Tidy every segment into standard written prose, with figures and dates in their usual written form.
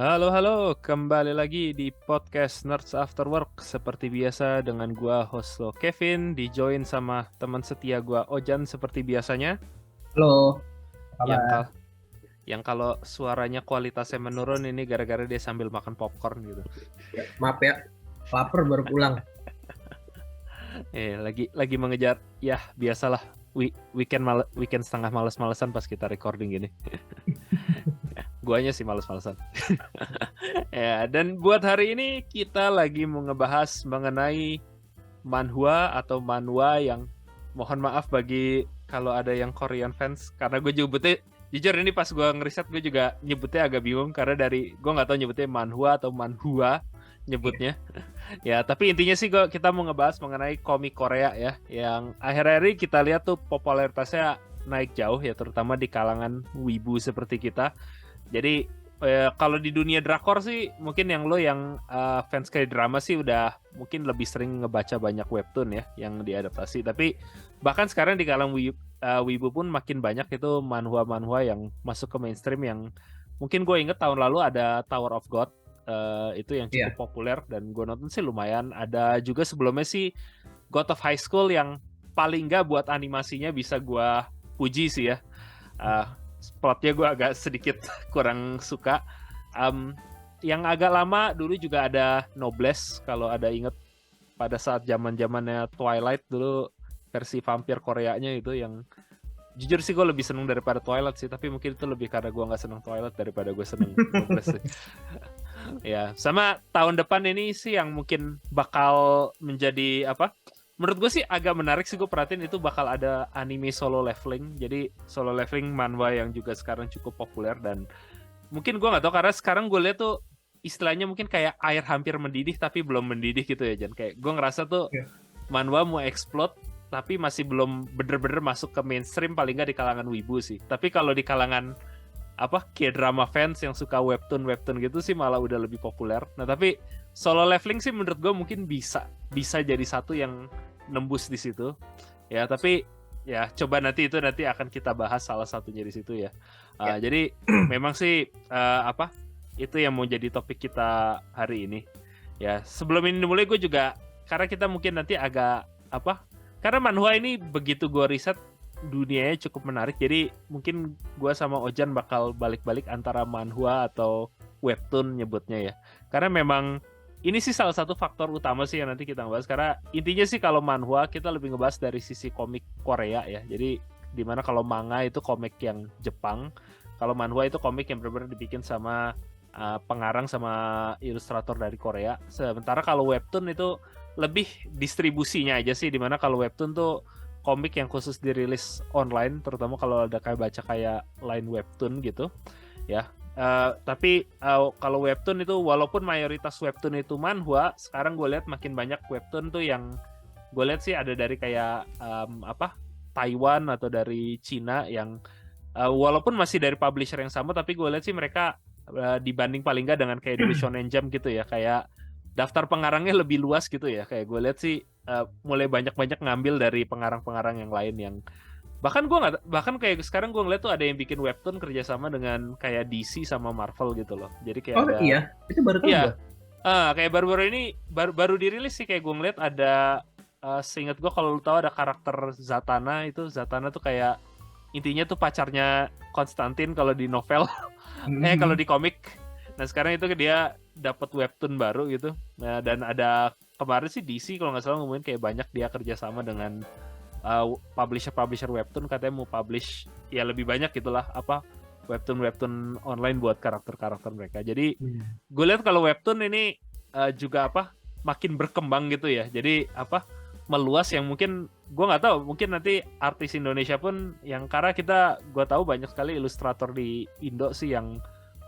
Halo, halo, kembali lagi di podcast Nerds After Work. Seperti biasa dengan gua host lo Kevin, dijoin sama teman setia gua Ojan seperti biasanya. Halo, apa Yang kabar? kal yang kalau suaranya kualitasnya menurun ini gara-gara dia sambil makan popcorn gitu. Ya, maaf ya, lapar baru pulang. Lagi mengejar, ya biasalah weekend setengah males-malesan pas kita recording gini. Guanya sih males-malesan. Ya, dan buat hari ini kita lagi mau ngebahas mengenai manhwa atau manhwa yang mohon maaf bagi kalau ada yang Korean fans karena gue nyebutnya jujur ini pas gue ngeriset gue juga nyebutnya agak bingung karena dari gue nggak tahu nyebutnya manhwa atau manhua Iya. nyebutnya ya tapi intinya sih kita mau ngebahas mengenai komik Korea ya yang akhir-akhir ini kita lihat tuh popularitasnya naik jauh ya terutama di kalangan wibu seperti kita jadi kalau di dunia drakor sih mungkin yang fans kayak drama sih udah mungkin lebih sering ngebaca banyak webtoon ya yang diadaptasi. Tapi bahkan sekarang di kalangan wibu pun makin banyak itu manhwa-manhwa yang masuk ke mainstream yang mungkin gue inget tahun lalu ada Tower of God itu yang cukup Iya. populer dan gue nonton sih lumayan. Ada juga sebelumnya sih God of High School yang paling nggak buat animasinya bisa gue puji sih ya. Uh, Plotnya gue agak sedikit kurang suka. Um, yang agak lama dulu juga ada Noblesse kalau ada inget pada saat zamannya Twilight dulu versi vampir Koreanya itu yang jujur sih gue lebih seneng daripada Twilight sih tapi mungkin itu lebih karena gue nggak seneng Twilight daripada gue seneng Noblesse sih. Ya sama tahun depan ini sih yang mungkin bakal menjadi apa menurut gue sih agak menarik sih gue perhatiin itu bakal ada anime Solo Leveling jadi Solo Leveling manhwa yang juga sekarang cukup populer dan mungkin gue nggak tahu karena sekarang gue lihat tuh istilahnya mungkin kayak air hampir mendidih tapi belum mendidih gitu ya Jan kayak gue ngerasa tuh Iya. manhwa mau explode tapi masih belum bener-bener masuk ke mainstream paling nggak di kalangan wibu sih tapi kalau di kalangan apa K-drama fans yang suka webtoon gitu sih malah udah lebih populer. Nah tapi Solo Leveling sih menurut gue mungkin bisa jadi satu yang nembus di situ. Ya tapi ya coba nanti akan kita bahas salah satunya di situ ya. Ya. Jadi memang sih apa itu yang mau jadi topik kita hari ini. Ya sebelum ini mulai gue juga karena kita mungkin nanti agak apa karena manhwa ini begitu gue riset dunianya cukup menarik jadi mungkin gue sama Ojan bakal balik-balik antara manhwa atau webtoon nyebutnya ya karena memang ini sih salah satu faktor utama sih yang nanti kita ngebahas karena intinya sih kalau manhwa kita lebih ngebahas dari sisi komik Korea ya jadi dimana kalau manga itu komik yang Jepang kalau manhwa itu komik yang benar-benar dibikin sama pengarang sama ilustrator dari Korea sementara kalau webtoon itu lebih distribusinya aja sih dimana kalau webtoon tuh komik yang khusus dirilis online terutama kalau ada kayak baca kayak line webtoon gitu ya tapi kalau webtoon itu walaupun mayoritas webtoon itu manhwa sekarang gue lihat makin banyak webtoon tuh yang gue lihat sih ada dari kayak apa Taiwan atau dari Cina yang walaupun masih dari publisher yang sama tapi gue lihat sih mereka dibanding paling nggak dengan kayak dulu Shonen Jump gitu ya kayak daftar pengarangnya lebih luas gitu ya kayak gue lihat sih mulai banyak-banyak ngambil dari pengarang-pengarang yang lain yang bahkan gue nggak bahkan kayak sekarang gue ngeliat tuh ada yang bikin webtoon kerjasama dengan kayak DC sama Marvel gitu loh jadi kayak Oh ada iya, itu baru tahu ya gua. kayak baru-baru ini baru dirilis sih kayak gue ngeliat ada seingat gue kalau lu tahu ada karakter Zatanna tuh kayak intinya tuh pacarnya Konstantin kalau di novel kalau Mhm. di komik nah sekarang itu dia dapat webtoon baru gitu nah dan ada kemarin sih DC kalau nggak salah ngomongin kayak banyak dia kerjasama dengan publisher webtoon katanya mau publish ya lebih banyak gitulah apa webtoon online buat karakter-karakter mereka jadi Hmm. gue lihat kalau webtoon ini juga apa makin berkembang gitu ya jadi apa meluas yang mungkin gue nggak tahu mungkin nanti artis Indonesia pun yang karena gue tahu banyak sekali ilustrator di Indo sih yang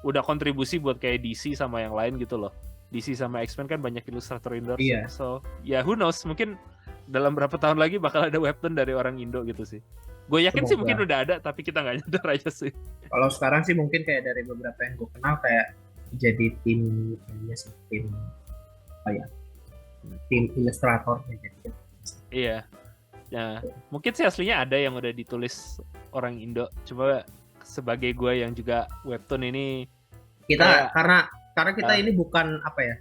udah kontribusi buat kayak DC sama yang lain gitu loh DC sama X-Men kan banyak ilustrator Indo Iya, so ya who knows mungkin dalam berapa tahun lagi bakal ada webtoon dari orang Indo gitu sih gue yakin sih mungkin semoga. udah ada tapi kita nggak nyadar aja sih. Kalau sekarang sih mungkin kayak dari beberapa yang gue kenal kayak jadi tim ini sih, tim apa ya? Tim ilustratornya jadi. Iya. Nah, mungkin sih aslinya ada yang udah ditulis orang Indo. Coba sebagai gue yang juga webtoon ini Kita kayak karena karena kita ini bukan apa ya,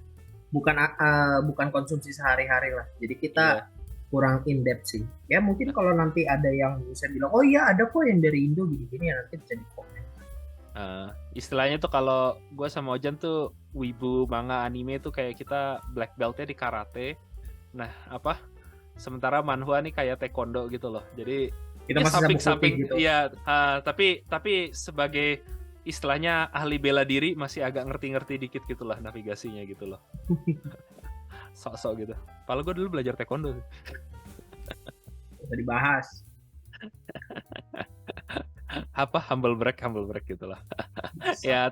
bukan konsumsi sehari-hari lah. Jadi kita kurang in depth sih. Ya mungkin kalau nanti ada yang bisa bilang, oh iya ada kok yang dari Indo gini-gini, ya nanti bisa di komen. Istilahnya tuh kalau gue sama Ojan tuh wibu manga anime tuh kayak kita black beltnya di karate. Nah apa? Sementara manhwa nih kayak taekwondo gitu loh. Jadi Kita ya masih samping-samping gitu. ya, tapi sebagai istilahnya ahli bela diri masih agak ngerti-ngerti dikit gitulah navigasinya gitu loh. Sok-sok gitu. Padahal gue dulu belajar taekwondo. Bisa dibahas. Apa humble break gitulah. Ya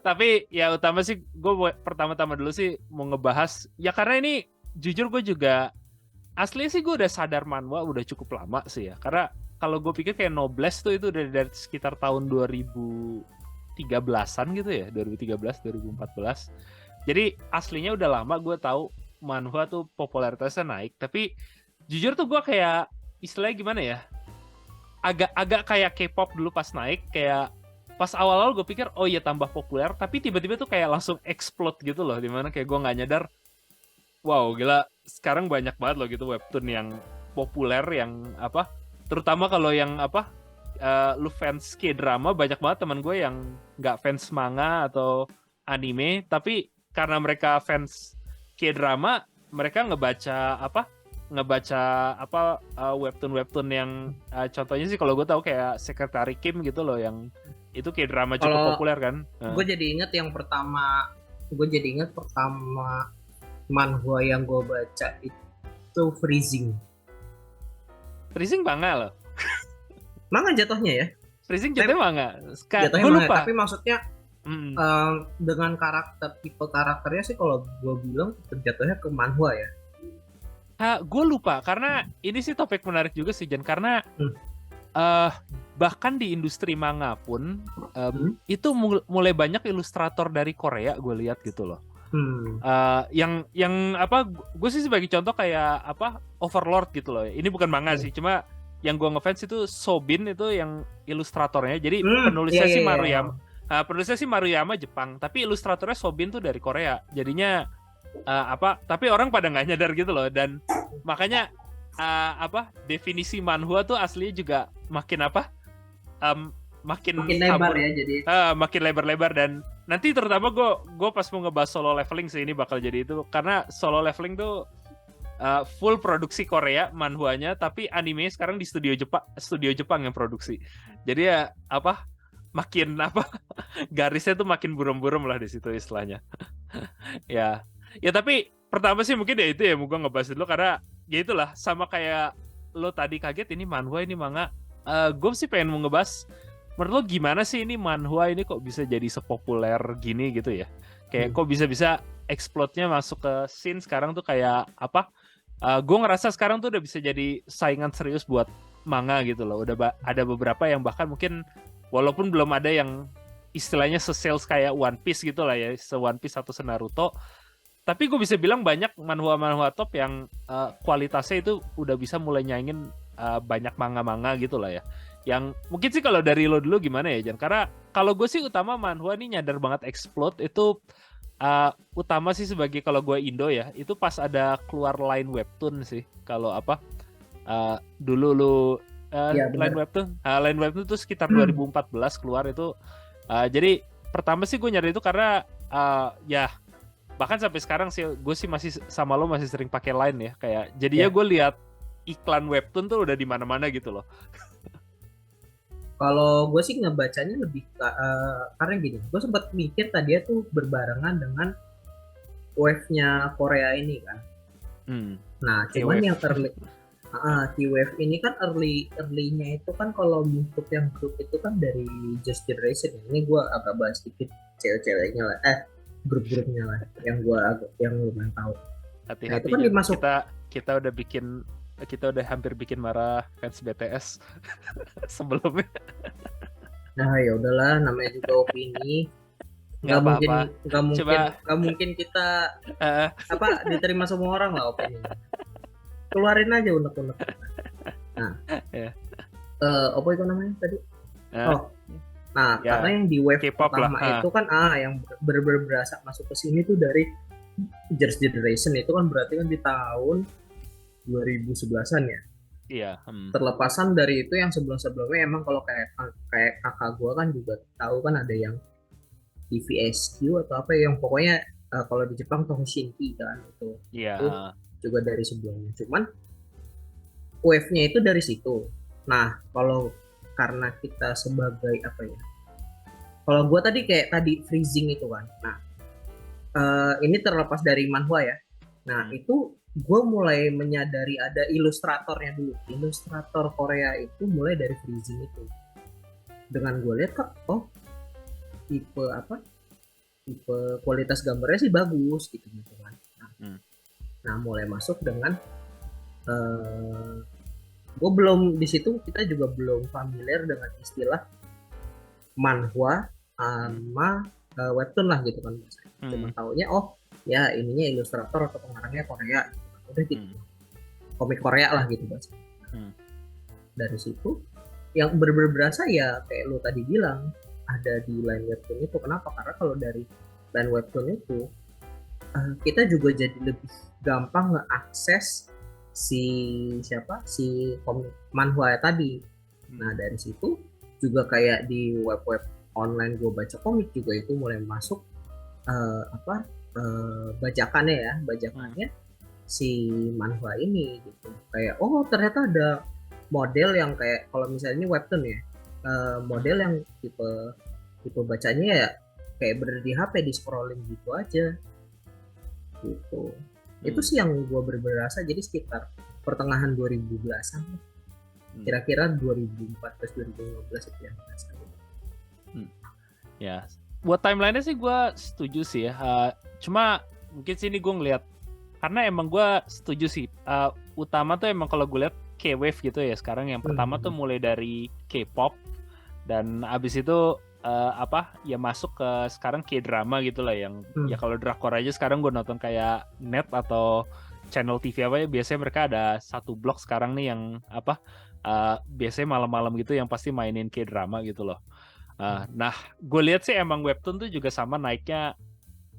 tapi ya utama sih gue pertama-tama dulu sih mau ngebahas ya karena ini jujur gue juga asli sih gue udah sadar manhwa udah cukup lama sih ya, karena kalau gue pikir kayak Noblesse tuh itu dari sekitar tahun 2013-an gitu ya, 2013 2014. Jadi aslinya udah lama gue tahu manhwa tuh popularitasnya naik, tapi jujur tuh gue kayak istilahnya gimana ya, agak kayak K-pop dulu pas naik, kayak pas awal-awal gue pikir oh iya tambah populer, tapi tiba-tiba tuh kayak langsung explode gitu loh, dimana kayak gue nggak nyadar, wow gila sekarang banyak banget loh gitu webtoon yang populer, yang apa, terutama kalau yang apa, lu fans K-drama, banyak banget teman gue yang nggak fans manga atau anime, tapi karena mereka fans K-drama, mereka ngebaca webtoon yang contohnya sih kalau gue tahu kayak Secretary Kim gitu loh, yang itu kayak drama cukup populer kan. Gue jadi inget pertama manhwa yang gue baca itu Freezing manga loh. Manga jatuhnya ya. Freezing jatuhnya manga. Jatuhnya Gue manga, lupa. tapi maksudnya dengan tipe karakternya sih kalau gue bilang jatuhnya ke manhwa ya. Gue lupa karena ini sih topik menarik juga sih Jan, karena bahkan di industri manga pun itu mulai banyak ilustrator dari Korea gue lihat gitu loh. Yang apa, gue sih sebagai contoh kayak apa, Overlord gitu loh. Ini bukan manga sih, cuma yang gue ngefans itu Sobin, itu yang ilustratornya. Jadi penulisnya sih Maruyama. Penulisnya sih Maruyama Jepang, tapi ilustratornya Sobin tuh dari Korea. Jadinya apa? Tapi orang pada nggak nyadar gitu loh, dan makanya apa? Definisi manhwa tuh aslinya juga makin apa? Makin lebar ya, jadi makin lebar-lebar. Dan nanti terutama gue pas mau ngebahas Solo Leveling sih, ini bakal jadi itu, karena Solo Leveling tuh full produksi Korea manhwanya, tapi anime sekarang di studio Jepang yang produksi. Jadi ya apa, makin apa, garisnya tuh makin buram-buram lah di situ istilahnya. ya tapi pertama sih mungkin ya itu ya, mau gue ngebahas dulu karena ya itulah, sama kayak lo tadi kaget ini manhwa ini manga. Gue sih pengen mau ngebahas, menurut lo gimana sih ini manhwa ini kok bisa jadi sepopuler gini gitu ya, kayak kok bisa explode-nya masuk ke scene sekarang tuh kayak apa. Gue ngerasa sekarang tuh udah bisa jadi saingan serius buat manga gitu loh. Udah ada beberapa yang bahkan mungkin walaupun belum ada yang istilahnya se-sales kayak One Piece gitu lah ya, se-One Piece atau se-Naruto, tapi gue bisa bilang banyak manhwa top yang kualitasnya itu udah bisa mulai nyaingin banyak manga-manga gitu lah ya. Yang mungkin sih kalau dari lo dulu gimana ya Jan? Karena kalau gue sih utama manhwa nih nyadar banget explode itu utama sih sebagai, kalau gue Indo ya, itu pas ada keluar line webtoon sih. Kalau apa dulu lu line webtoon tuh sekitar 2014 keluar itu. Jadi pertama sih gue nyari itu karena ya bahkan sampai sekarang sih gue sih masih sama lo masih sering pakai line ya, kayak jadinya gue lihat iklan webtoon tuh udah di mana-mana gitu loh. Kalau gue sih ngebacanya lebih karena gini, gue sempat mikir tadi tuh berbarengan dengan wave-nya Korea ini kan. Nah, cuman yang T-Wave ini kan early-nya itu kan kalau bentuk yang grup itu kan dari Just Generation. Ini gue agak bahas sedikit cewek-ceweknya lah, grup-grupnya lah, yang lumayan tahu. Hati-hati, nah, itu kan dimasuk kita udah hampir bikin marah fans BTS sebelumnya. Nah ya udahlah, namanya juga opini. Nggak mungkin kita diterima semua orang lah opini. Keluarin aja unek-unek. Nah, apa itu namanya tadi? Nah, Ya, karena yang di wave K-pop lah. pertama itu kan yang berasa masuk ke sini tuh dari Girls' Generation, itu kan berarti kan di tahun 2011-an ya. Iya. Terlepasan dari itu yang sebelum-sebelumnya emang kalau kayak kayak kakak gua kan juga tahu kan ada yang TVSQ atau apa yang pokoknya kalau di Jepang Tohoshinki kan Iya. itu juga dari sebelumnya. Cuman wave-nya itu dari situ. Nah, kalau karena kita sebagai apa ya? Kalau gue tadi kayak tadi freezing itu kan. Nah, ini terlepas dari manhwa ya. Nah, itu gue mulai menyadari ada ilustratornya dulu. Ilustrator Korea itu mulai dari freezing itu. Dengan gue lihat kok, oh tipe apa? Tipe kualitas gambarnya sih bagus gitu kan. Nah, mulai masuk dengan gue belum di situ, kita juga belum familiar dengan istilah manhwa sama webtoon lah gitu kan. Cuma taunya oh ya ininya ilustrator atau pengarangnya Korea gitu kan. Udah gitu. Komik Korea lah gitu bahasa. Dari situ yang berasa ya kayak lu tadi bilang ada di line webtoon itu. Kenapa? Karena kalau dari line webtoon itu kita juga jadi lebih gampang ngeakses si komik manhwa tadi. Nah dari situ juga kayak di web-web online gue baca komik juga itu mulai masuk bajakannya si manhwa ini gitu. Kayak oh ternyata ada model yang kayak kalau misalnya ini webtoon ya, model yang tipe bacanya ya kayak berada di HP di scrolling gitu aja gitu. Itu sih yang gue berasa jadi sekitar pertengahan 2010-an kira-kira 2014-2015 itu yang berasa. Ya, buat timeline-nya sih gue setuju sih ya. Cuma mungkin sini gue ngeliat karena emang gue setuju sih. Utama tuh emang kalau gue lihat K-wave gitu ya sekarang. Yang pertama tuh mulai dari K-pop dan abis itu ya masuk ke sekarang K-drama gitu lah yang ya kalau drakor aja sekarang gue nonton kayak net atau channel TV apa ya biasanya mereka ada satu blok sekarang nih yang biasanya malam-malam gitu yang pasti mainin K-drama gitu loh. Nah, gue lihat sih emang webtoon tuh juga sama naiknya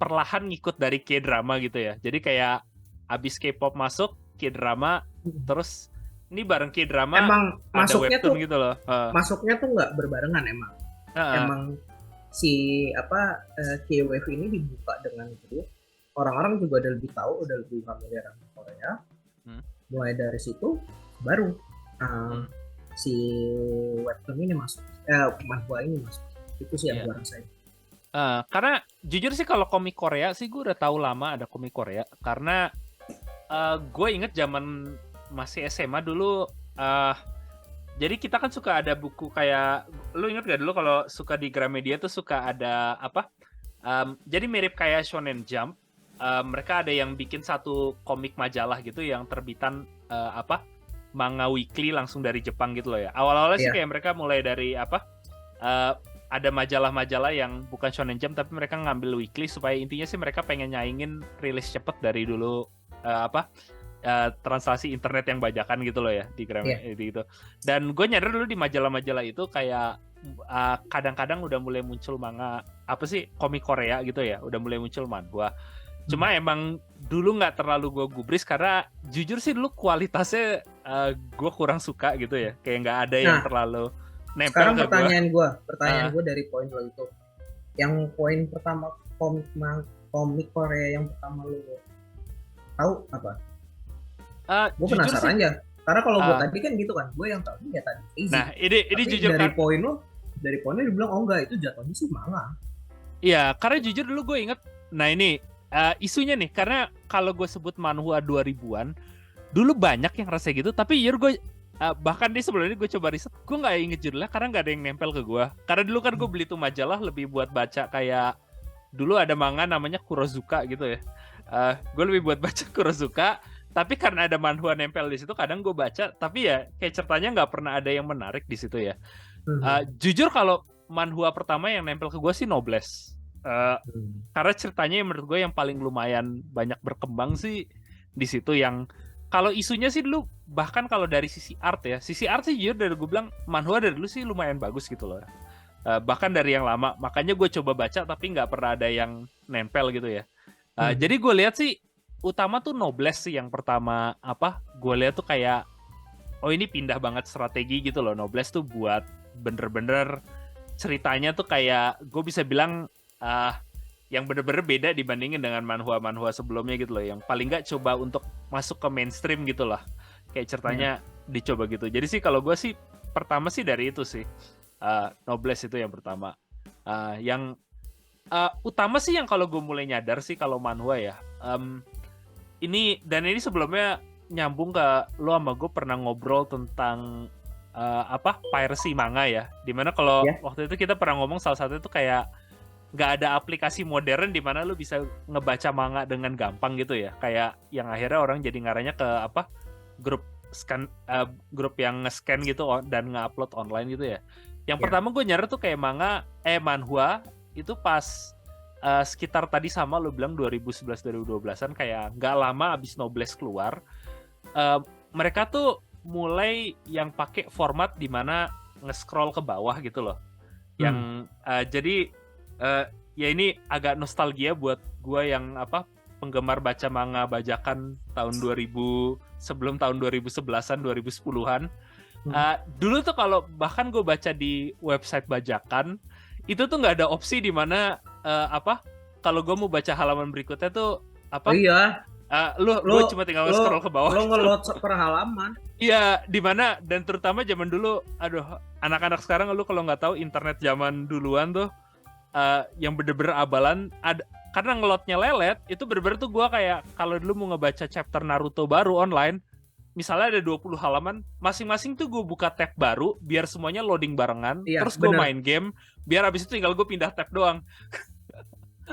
perlahan ngikut dari K-drama gitu ya. Jadi kayak abis K-pop masuk K-drama, terus ini bareng K-drama emang ada masuknya webtoon tuh, gitu loh. Masuknya tuh nggak berbarengan emang. Emang si K-wave ini dibuka dengan itu. Orang-orang juga udah lebih tahu, udah lebih familiar sama Korea. Mulai dari situ baru si webtoon ini masuk, manhwa ini masuk. Itu sih yang gue rasain. Karena jujur sih kalau komik Korea sih gue udah tahu lama ada komik Korea. Karena gue inget zaman masih SMA dulu. Jadi kita kan suka ada buku kayak, lu inget gak dulu kalau suka di Gramedia tuh suka ada apa? Jadi mirip kayak Shonen Jump. Mereka ada yang bikin satu komik majalah gitu yang terbitan manga weekly langsung dari Jepang gitu loh ya. Awal-awalnya sih kayak mereka mulai dari ada majalah-majalah yang bukan Shonen Jump tapi mereka ngambil weekly supaya intinya sih mereka pengen nyaingin rilis cepet dari dulu translasi internet yang bajakan gitu loh ya di Gramedia gitu. Dan gue nyadar dulu di majalah-majalah itu kayak kadang-kadang udah mulai muncul manga komik Korea gitu ya, udah mulai muncul manhwa. Cuma emang dulu nggak terlalu gue gubris karena jujur sih dulu kualitasnya gue kurang suka gitu ya, kayak nggak ada yang terlalu nempel. Sekarang pertanyaan gue dari poin lo itu, yang poin pertama komik Korea yang pertama lo tahu apa? Gue penasaran aja, karena kalau gue tadi kan gitu kan, gue yang tahu ya tadi easy. Nah ini jujur dari poin lo dibilang oh enggak itu jatuhnya sih manga. Iya, karena jujur dulu gue inget, nah ini isunya nih, karena kalau gue sebut manhwa 2000-an, dulu banyak yang rasa gitu, tapi gue bahkan di sebelum ini gue coba riset, gue nggak inget judulnya karena nggak ada yang nempel ke gue. Karena dulu kan gue beli tuh majalah lebih buat baca kayak, dulu ada manga namanya Kurozuka gitu ya. Gue lebih buat baca Kurozuka, tapi karena ada manhwa nempel di situ, kadang gue baca, tapi ya kayak ceritanya nggak pernah ada yang menarik di situ ya. Jujur kalau manhwa pertama yang nempel ke gue sih Noblesse. Karena ceritanya menurut gue yang paling lumayan banyak berkembang sih di situ. Yang kalau isunya sih dulu bahkan kalau dari sisi art sih jujur dari gue bilang manhwa dari dulu sih lumayan bagus gitu loh. bahkan dari yang lama. Makanya gue coba baca tapi nggak pernah ada yang nempel gitu ya. Jadi gue lihat sih utama tuh Noblesse sih yang pertama. Gue lihat tuh kayak ini pindah banget strategi gitu loh. Noblesse tuh buat bener-bener ceritanya tuh kayak gue bisa bilang yang bener-bener beda dibandingin dengan manhwa sebelumnya gitu loh. Yang paling nggak coba untuk masuk ke mainstream gitu lah. Kayak ceritanya dicoba gitu. Jadi sih kalau gue sih pertama sih dari itu sih. Noblesse itu yang pertama. Yang utama sih yang kalau gue mulai nyadar sih kalau manhwa ya. Ini sebelumnya nyambung ke lo sama gue pernah ngobrol tentang piracy manga ya. Dimana kalau waktu itu kita pernah ngomong salah satu itu kayak nggak ada aplikasi modern di mana lo bisa ngebaca manga dengan gampang gitu ya. Kayak yang akhirnya orang jadi ngaranya ke grup scan, grup yang nge-scan gitu dan nge-upload online gitu ya. Yang pertama gue nyari tuh kayak manhwa itu pas sekitar tadi sama lo bilang 2011-2012an kayak nggak lama abis Noblesse keluar. Mereka tuh mulai yang pakai format di mana nge-scroll ke bawah gitu loh. Yang jadi ya ini agak nostalgia buat gue yang penggemar baca manga bajakan tahun 2000 sebelum tahun 2011-an 2010-an. Dulu tuh kalau bahkan gue baca di website bajakan itu tuh nggak ada opsi di mana kalau gue mau baca halaman berikutnya tuh lu cuma tinggal scroll ke bawah. Lo nge-load per halaman. Iya, di mana dan terutama zaman dulu, anak-anak sekarang lu kalau nggak tahu internet zaman duluan tuh yang bener-bener abalan karena ngelotnya lelet, itu bener-bener tuh gue kayak kalau dulu mau ngebaca chapter Naruto baru online, misalnya ada 20 halaman, masing-masing tuh gue buka tab baru biar semuanya loading barengan, terus gue main game, biar abis itu tinggal gue pindah tab doang.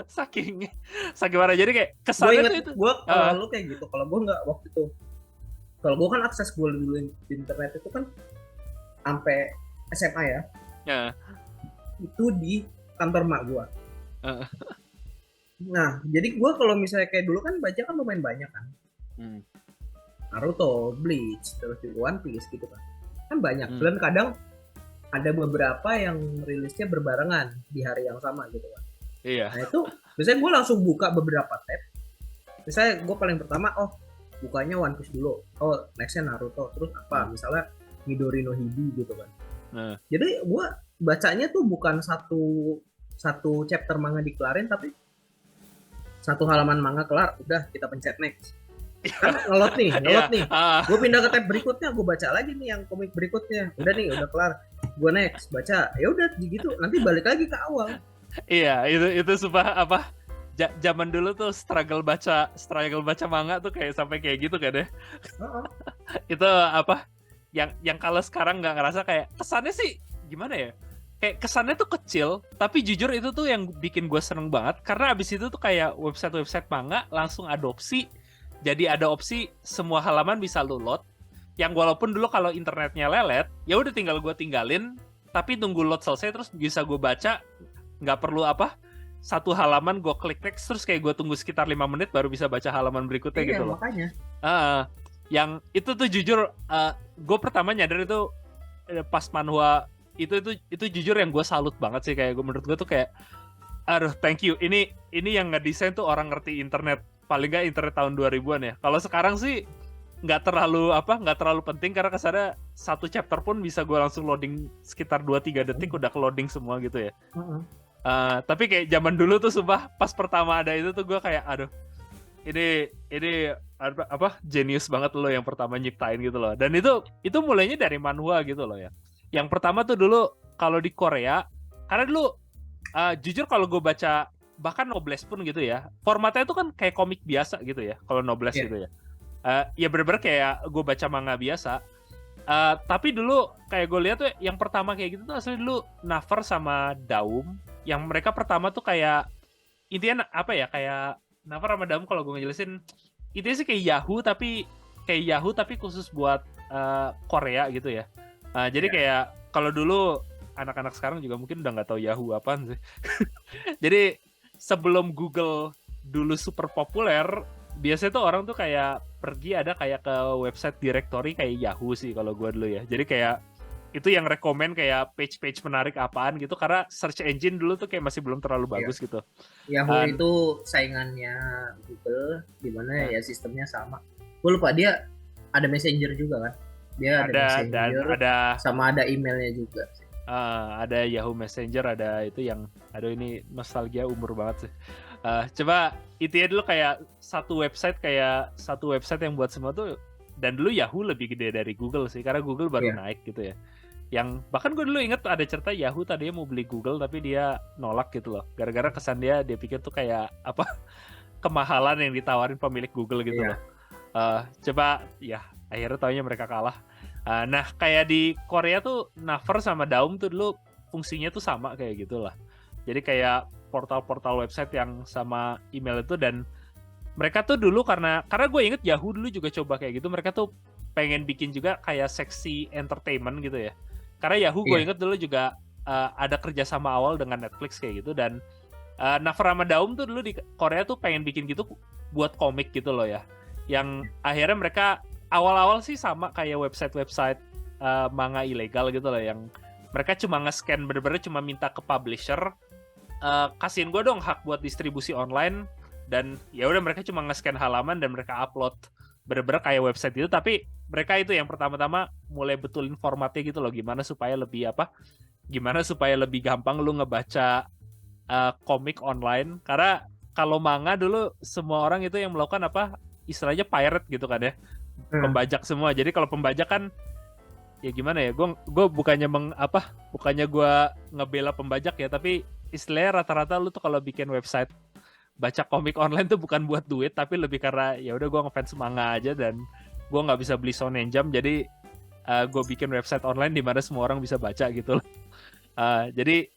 saking mana, jadi kayak kesannya itu. Gue kalau lu kayak gitu, kalau gue nggak waktu itu, kalau gue kan akses gue dulu di internet itu kan sampai SMA ya. Itu di kantor mak gue. Nah, jadi gue kalau misalnya kayak dulu kan baca kan lumayan banyak kan. Naruto, Bleach, terus juga One Piece gitu kan. Kan banyak. Dan kadang ada beberapa yang rilisnya berbarengan di hari yang sama gitu kan. Iya. Nah itu biasanya gue langsung buka beberapa tab. Misalnya gue paling pertama bukanya One Piece dulu. Nextnya Naruto. Terus misalnya Midori no Hibi gitu kan. Jadi gue bacanya tuh bukan satu chapter manga dikelarin, tapi satu halaman manga kelar, udah kita pencet next. Kan ngelot nih. Gue pindah ke tab berikutnya, gue baca lagi nih yang komik berikutnya. Udah nih, udah kelar. Gue next, baca. Ya udah gitu. Nanti balik lagi ke awal. Iya, itu sumpah zaman dulu tuh struggle baca manga tuh kayak sampai kayak gitu kan ya. Itu yang kalau sekarang nggak ngerasa kayak kesannya sih gimana ya? Kayak kesannya tuh kecil, tapi jujur itu tuh yang bikin gue seneng banget karena abis itu tuh kayak website manga langsung adopsi, jadi ada opsi semua halaman bisa lu load. Yang walaupun dulu kalau internetnya lelet, ya udah tinggal gue tinggalin, tapi tunggu load selesai terus bisa gue baca, nggak perlu satu halaman gue klik next terus kayak gue tunggu sekitar 5 menit baru bisa baca halaman berikutnya gitu loh. Makanya. Yang itu tuh jujur gue pertama nyadar itu pas manhwa itu jujur yang gue salut banget sih, kayak menurut gue tuh kayak thank you, ini yang ngedesain tuh orang ngerti internet, paling nggak internet tahun 2000-an ya. Kalau sekarang sih nggak terlalu penting karena kesannya satu chapter pun bisa gue langsung loading sekitar 2-3 detik udah ke loading semua gitu ya. Tapi kayak zaman dulu tuh sumpah pas pertama ada itu tuh gue kayak ini genius banget lo yang pertama nyiptain gitu loh. Dan itu mulainya dari manhwa gitu loh ya. Yang pertama tuh dulu kalau di Korea, karena dulu jujur kalau gue baca bahkan Noblesse pun gitu ya, formatnya itu kan kayak komik biasa gitu ya kalau Noblesse gitu ya. Ya bener-bener kayak gue baca manga biasa. Tapi dulu kayak gue lihat tuh yang pertama kayak gitu tuh asli dulu Naver sama Daum. Yang mereka pertama tuh kayak intinya kayak Naver sama Daum kalau gue ngejelasin intinya sih kayak Yahoo tapi khusus buat Korea gitu ya. Jadi kayak kalau dulu anak-anak sekarang juga mungkin udah nggak tahu Yahoo apaan sih. Jadi sebelum Google dulu super populer, biasanya tuh orang tuh kayak pergi ada kayak ke website directory kayak Yahoo sih kalau gue dulu ya. Jadi kayak itu yang rekomen kayak page-page menarik apaan gitu, karena search engine dulu tuh kayak masih belum terlalu bagus gitu. Yahoo itu saingannya Google, dimana ya sistemnya sama. Gue lupa dia ada Messenger juga kan? Dia ada Messenger, sama ada emailnya juga. Ada Yahoo Messenger, ada itu yang, aduh ini nostalgia umur banget sih. Coba itu ya dulu kayak satu website yang buat semua tuh, dan dulu Yahoo lebih gede dari Google sih, karena Google baru naik gitu ya. Yang bahkan gue dulu inget ada cerita Yahoo tadinya mau beli Google tapi dia nolak gitu loh, gara-gara kesan dia pikir tuh kayak apa kemahalan yang ditawarin pemilik Google gitu loh. Coba ya akhirnya taunya mereka kalah. Nah kayak di Korea tuh Naver sama Daum tuh dulu fungsinya tuh sama kayak gitulah. Jadi kayak portal-portal website yang sama email itu, dan mereka tuh dulu karena gue inget Yahoo dulu juga coba kayak gitu, mereka tuh pengen bikin juga kayak seksi entertainment gitu ya. Karena Yahoo gue inget dulu juga ada kerjasama awal dengan Netflix kayak gitu, dan Naver sama Daum tuh dulu di Korea tuh pengen bikin gitu buat komik gitu loh ya. Yang akhirnya mereka awal-awal sih sama kayak website-website manga ilegal gitu loh, yang mereka cuma nge-scan, bener-bener cuma minta ke publisher, kasihin gue dong hak buat distribusi online, dan ya udah mereka cuma nge-scan halaman dan mereka upload bener-bener kayak website itu. Tapi mereka itu yang pertama-tama mulai betulin formatnya gitu loh, gimana supaya lebih gampang lu ngebaca komik online. Karena kalau manga dulu semua orang itu yang melakukan istilahnya pirate gitu kan ya, pembajak semua. Jadi kalau pembajak kan ya gimana ya, gue bukannya gue ngebela pembajak ya, tapi istilahnya rata-rata lu tuh kalau bikin website baca komik online tuh bukan buat duit, tapi lebih karena ya udah gue ngefans manga aja dan gue nggak bisa beli Shonen Jump, jadi gue bikin website online di mana semua orang bisa baca gitu loh. Jadi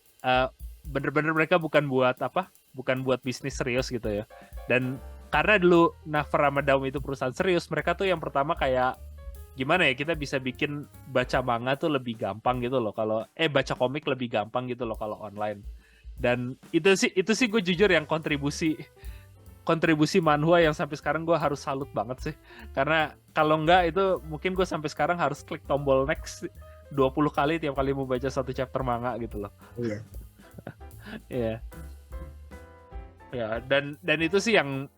bener-bener mereka bukan buat bisnis serius gitu ya. Dan karena dulu Naver sama Daum itu perusahaan serius, mereka tuh yang pertama kayak gimana ya, kita bisa bikin baca manga tuh lebih gampang gitu loh kalau baca komik lebih gampang gitu loh kalau online. Dan itu sih gue jujur yang kontribusi Manhwa yang sampai sekarang gue harus salut banget sih. Karena kalau enggak itu mungkin gue sampai sekarang harus klik tombol next 20 kali tiap kali mau baca satu chapter manga gitu loh. Iya. Iya. Ya, dan itu sih yang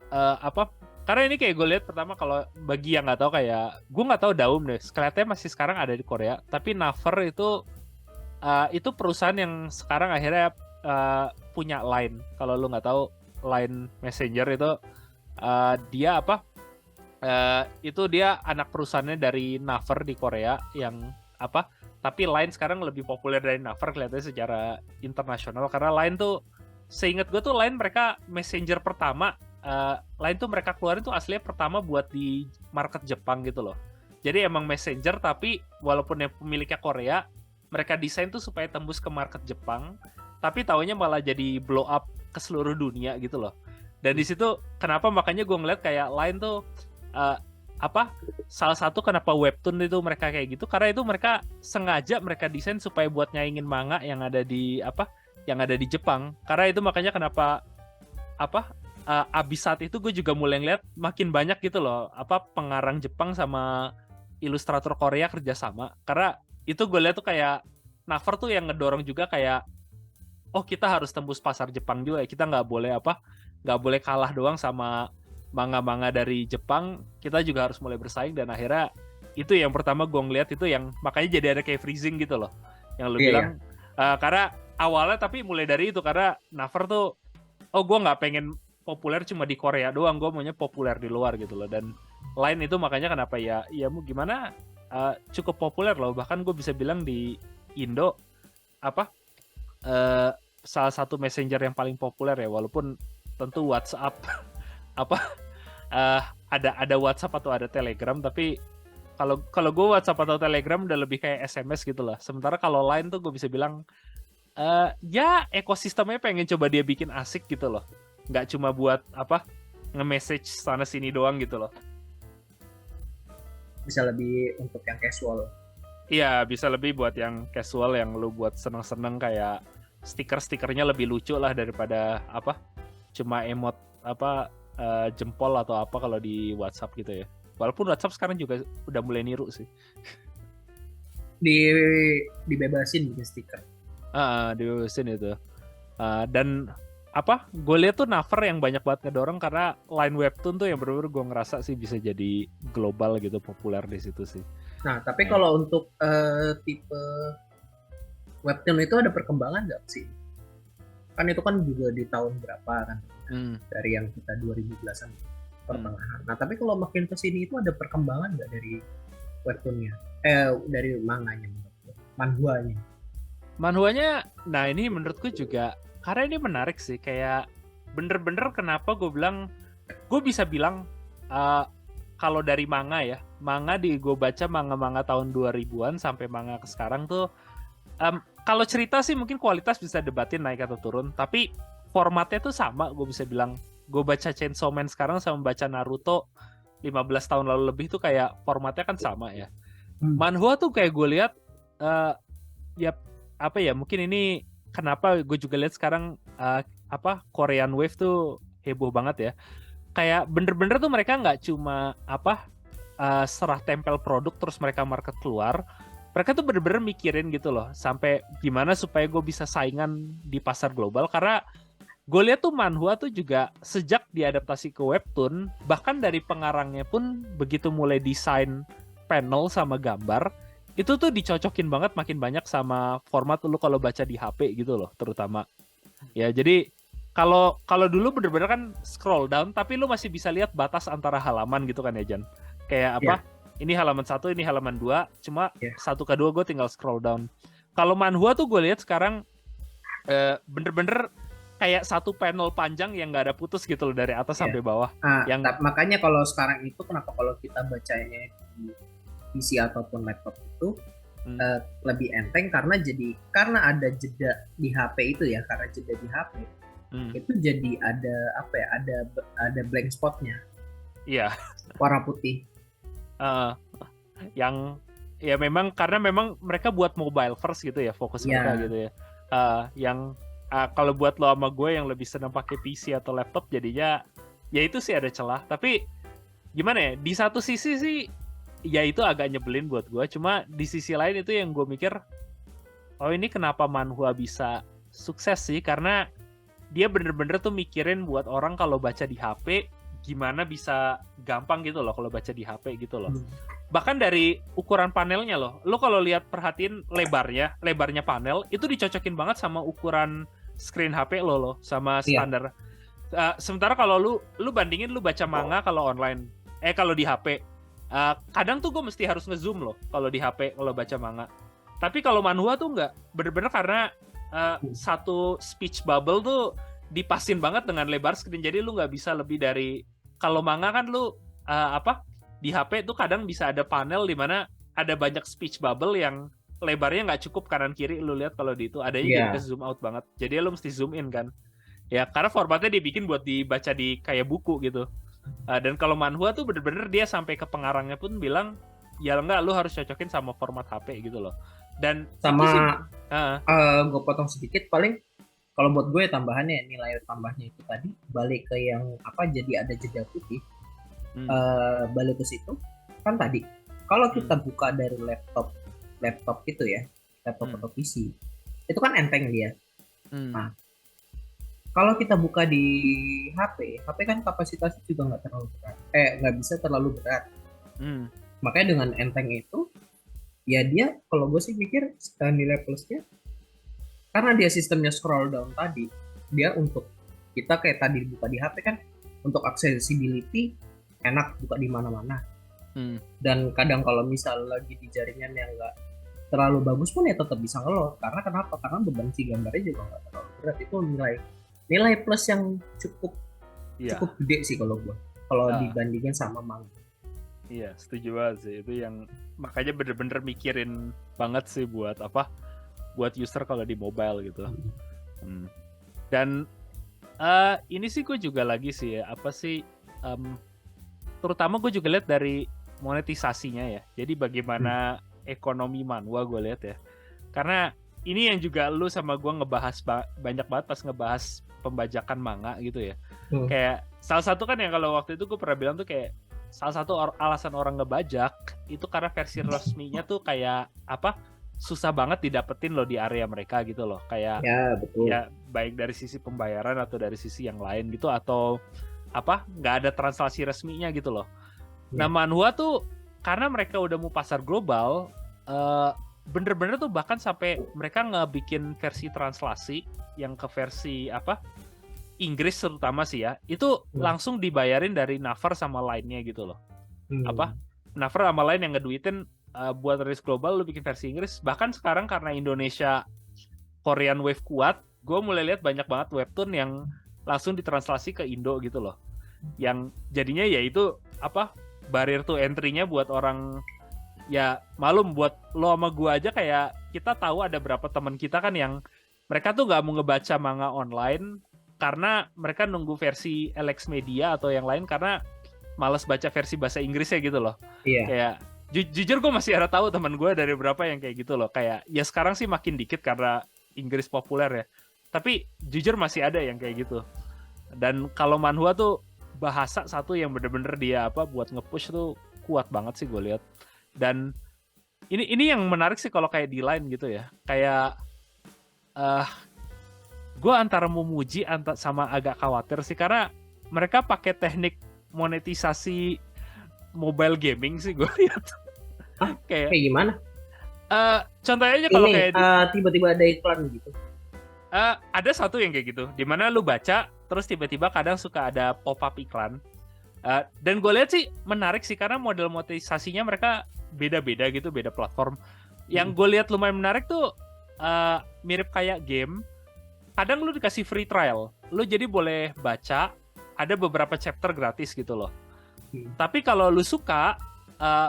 karena ini kayak gue lihat pertama, kalau bagi yang nggak tahu, kayak gue nggak tahu Daum deh, kelihatannya masih sekarang ada di Korea, tapi Naver itu perusahaan yang sekarang akhirnya punya Line. Kalau lu nggak tahu, Line Messenger itu dia itu dia anak perusahaannya dari Naver di Korea yang tapi Line sekarang lebih populer dari Naver kelihatannya secara internasional, karena Line tuh seingat gue tuh Line mereka Messenger pertama, Line tuh mereka keluarin tuh aslinya pertama buat di market Jepang gitu loh. Jadi emang Messenger, tapi walaupun yang pemiliknya Korea, mereka desain tuh supaya tembus ke market Jepang, tapi taunya malah jadi blow up ke seluruh dunia gitu loh. Dan di situ kenapa makanya gue ngeliat kayak Line tuh salah satu kenapa webtoon itu mereka kayak gitu, karena itu mereka sengaja mereka desain supaya buat nyaingin manga yang ada di Jepang. Karena itu makanya kenapa abis saat itu gue juga mulai ngeliat makin banyak gitu loh pengarang Jepang sama ilustrator Korea kerjasama. Karena itu gue lihat tuh kayak Naver tuh yang ngedorong juga kayak, oh kita harus tembus pasar Jepang juga ya, kita nggak boleh kalah doang sama manga-manga dari Jepang, kita juga harus mulai bersaing. Dan akhirnya itu yang pertama gue ngeliat, itu yang makanya jadi ada kayak freezing gitu loh yang lu bilang. Karena awalnya tapi mulai dari itu, karena Naver tuh gue nggak pengen populer cuma di Korea doang, gue maunya populer di luar gitu loh. Dan Line itu makanya kenapa ya mau gimana cukup populer loh, bahkan gue bisa bilang di Indo salah satu messenger yang paling populer ya, walaupun tentu WhatsApp ada WhatsApp atau ada Telegram, tapi kalau gue WhatsApp atau Telegram udah lebih kayak SMS gitu lah. Sementara kalau Line tuh gue bisa bilang ya ekosistemnya pengen coba dia bikin asik gitu loh, nggak cuma buat nge-message sana sini doang gitu loh. Bisa lebih untuk yang casual. Iya, bisa lebih buat yang casual, yang lu buat seneng-seneng, kayak stiker-stikernya lebih lucu lah daripada cuma emot jempol atau kalau di WhatsApp gitu ya. Walaupun WhatsApp sekarang juga udah mulai niru sih. di dibebasin bikin stiker. Dibebasin itu. Dan apa? Gue lihat tuh Naver yang banyak banget ngedorong karena line webtoon tuh yang bener-bener gue ngerasa sih bisa jadi global gitu, populer di situ sih. Nah, tapi kalau untuk tipe webtoon itu ada perkembangan nggak sih? Kan itu kan juga di tahun berapa kan? Dari yang kita 2010-an pertengahan. Nah, tapi kalau makin ke sini itu ada perkembangan nggak dari webtoonnya? Dari manganya, manhwanya. Manhwanya, nah ini menurutku juga karena ini menarik sih, kayak bener-bener kenapa gue bisa bilang kalau dari manga ya, manga gue baca manga-manga tahun 2000-an sampai manga ke sekarang tuh kalau cerita sih mungkin kualitas bisa debatin naik atau turun, tapi formatnya tuh sama. Gue bisa bilang gue baca Chainsaw Man sekarang sama baca Naruto 15 tahun lalu lebih tuh kayak formatnya kan sama ya. Manhwa tuh kayak gue lihat ya apa ya, mungkin ini kenapa gue juga lihat sekarang Korean Wave tuh heboh banget ya. Kayak bener-bener tuh mereka nggak cuma serah tempel produk terus mereka market keluar. Mereka tuh bener-bener mikirin gitu loh, sampai gimana supaya gue bisa saingan di pasar global. Karena gue lihat tuh manhwa tuh juga sejak diadaptasi ke webtoon, bahkan dari pengarangnya pun begitu mulai desain panel sama gambar, itu tuh dicocokin banget makin banyak sama format lu kalau baca di HP gitu loh, terutama. Ya jadi kalau dulu bener-bener kan scroll down, tapi lu masih bisa lihat batas antara halaman gitu kan ya Jan. Kayak apa? Yeah. Ini halaman 1, ini halaman 2, cuma 1 ke 2 gue tinggal scroll down. Kalau manhwa tuh gue lihat sekarang bener-bener kayak satu panel panjang yang nggak ada putus gitu loh dari atas sampai bawah. Makanya kalau sekarang itu kenapa kalau kita bacanya di PC ataupun laptop itu lebih enteng karena ada jeda di HP itu ya, karena jeda di HP itu jadi ada blank spotnya. Iya. Warna putih. Yang ya memang karena memang mereka buat mobile first gitu ya, fokus mereka gitu ya. Yang kalau buat lo sama gue yang lebih senang pakai PC atau laptop, jadinya ya itu sih ada celah. Tapi gimana ya, di satu sisi sih ya itu agak nyebelin buat gue. Cuma di sisi lain itu yang gue mikir, oh ini kenapa manhwa bisa sukses sih, karena dia bener-bener tuh mikirin buat orang kalau baca di HP gimana bisa gampang gitu loh kalau baca di HP gitu loh. Bahkan dari ukuran panelnya loh, lo kalau lihat perhatiin lebarnya panel itu dicocokin banget sama ukuran screen HP lo sama standar. Sementara kalau lu bandingin lu baca manga kalau online, kalau di HP, kadang tuh gue mesti harus ngezoom loh kalau di HP kalau baca manga. Tapi kalau manhwa tuh nggak, bener-bener karena satu speech bubble tuh dipasin banget dengan lebar screen, jadi lu nggak bisa lebih dari, kalau manga kan lu di HP tuh kadang bisa ada panel di mana ada banyak speech bubble yang lebarnya nggak cukup kanan kiri, lu lihat kalau di itu adanya jadi ke zoom out banget, jadi lu mesti zoom in kan ya, karena formatnya dibikin buat dibaca di kayak buku gitu. Dan kalau manhwa tuh bener-bener dia sampai ke pengarangnya pun bilang ya enggak, lu harus cocokin sama format HP gitu loh. Dan sama gue potong sedikit, paling kalau buat gue tambahannya, nilai tambahnya itu tadi balik ke yang jadi ada jeda putih. Balik ke situ kan tadi kalau kita buka dari laptop itu ya, laptop atau PC itu kan enteng dia. Nah, kalau kita buka di HP kan kapasitasnya juga nggak terlalu berat, nggak bisa terlalu berat. Makanya dengan enteng itu ya dia, kalau gue sih pikir nilai plusnya karena dia sistemnya scroll down tadi, dia untuk kita kayak tadi buka di HP kan, untuk accessibility enak, buka di mana-mana. Dan kadang kalau misal lagi di jaringan yang nggak terlalu bagus pun ya tetap bisa ngeload. Karena kenapa? Karena beban si gambarnya juga nggak terlalu berat. Itu nilai plus yang cukup gede sih kalau gue, kalau dibandingin sama manga. Iya, setuju banget sih. Itu yang makanya bener-bener mikirin banget sih buat user kalau di mobile gitu. Dan ini sih gue juga lagi sih ya, terutama gue juga lihat dari monetisasinya ya. Jadi bagaimana ekonomi manhwa gue lihat ya. Karena ini yang juga lu sama gue ngebahas banyak banget pas ngebahas pembajakan manga gitu ya. Kayak salah satu kan yang kalau waktu itu gue pernah bilang tuh kayak salah satu alasan orang ngebajak itu karena versi resminya tuh kayak susah banget didapetin loh di area mereka gitu loh. Kayak Ya, betul. ya baik dari sisi pembayaran atau dari sisi yang lain gitu, atau apa, nggak ada translasi resminya gitu loh. Nah, Ya. Manhua tuh karena mereka udah mau pasar global, bener-bener tuh bahkan sampai mereka ngebikin versi translasi yang ke versi apa, Inggris terutama sih ya, itu langsung dibayarin dari Naver sama lainnya gitu loh. Apa, Naver sama lain yang ngeduitin buat rilis global lu bikin versi Inggris. Bahkan sekarang karena Indonesia Korean Wave kuat, gue mulai lihat banyak banget webtoon yang langsung ditranslasi ke Indo gitu loh. Yang jadinya ya itu apa, barrier to entry-nya buat orang, ya malum buat lo sama gue aja, kayak kita tahu ada berapa teman kita kan yang mereka tuh nggak mau ngebaca manga online karena mereka nunggu versi LX Media atau yang lain karena malas baca versi bahasa Inggrisnya gitu loh. Iya. Kayak jujur gue masih ada tahu teman gue dari berapa yang kayak gitu loh. Kayak ya sekarang sih makin dikit karena Inggris populer ya. Tapi jujur masih ada yang kayak gitu. Dan kalau manhwa tuh bahasa satu yang bener-bener dia apa buat nge-push tuh kuat banget sih gue lihat. Dan ini yang menarik sih kalau kayak di Line gitu ya. Kayak gue antara memuji sama agak khawatir sih karena mereka pakai teknik monetisasi mobile gaming sih gue lihat. Kayak gimana? Contohnya aja kalau kayak tiba-tiba ada iklan gitu. Ada satu yang kayak gitu, dimana lu baca terus tiba-tiba kadang suka ada pop-up iklan. Dan gue lihat sih menarik sih karena model monetisasinya mereka beda-beda gitu, beda platform. Yang gue lihat lumayan menarik tuh mirip kayak game. Kadang lu dikasih free trial, lu jadi boleh baca, ada beberapa chapter gratis gitu loh. Tapi kalau lu suka,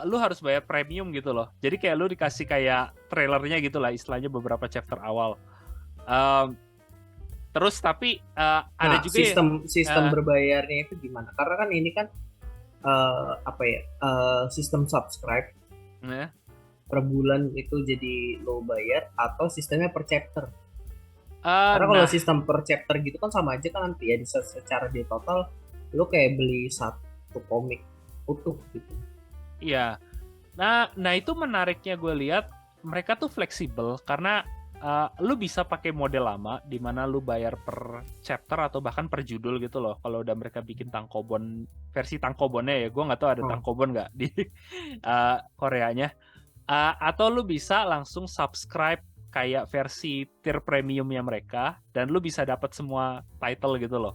lu harus bayar premium gitu loh. Jadi kayak lu dikasih kayak trailernya gitu lah, istilahnya beberapa chapter awal. Terus tapi ada juga sistem berbayarnya itu gimana? Karena kan ini kan sistem subscribe per bulan itu jadi lo bayar atau sistemnya per chapter. Karena kalau sistem per chapter gitu kan sama aja kan nanti ya secara di total lo kayak beli satu komik utuh gitu. Iya. Nah itu menariknya gue lihat mereka tuh fleksibel karena lu bisa pakai model lama di mana lu bayar per chapter atau bahkan per judul gitu loh. Kalau udah mereka bikin tankobon versi tankobonnya ya, gue nggak tahu ada tankobon nggak di Koreanya. Atau lu bisa langsung subscribe kayak versi tier premiumnya mereka dan lu bisa dapat semua title gitu loh.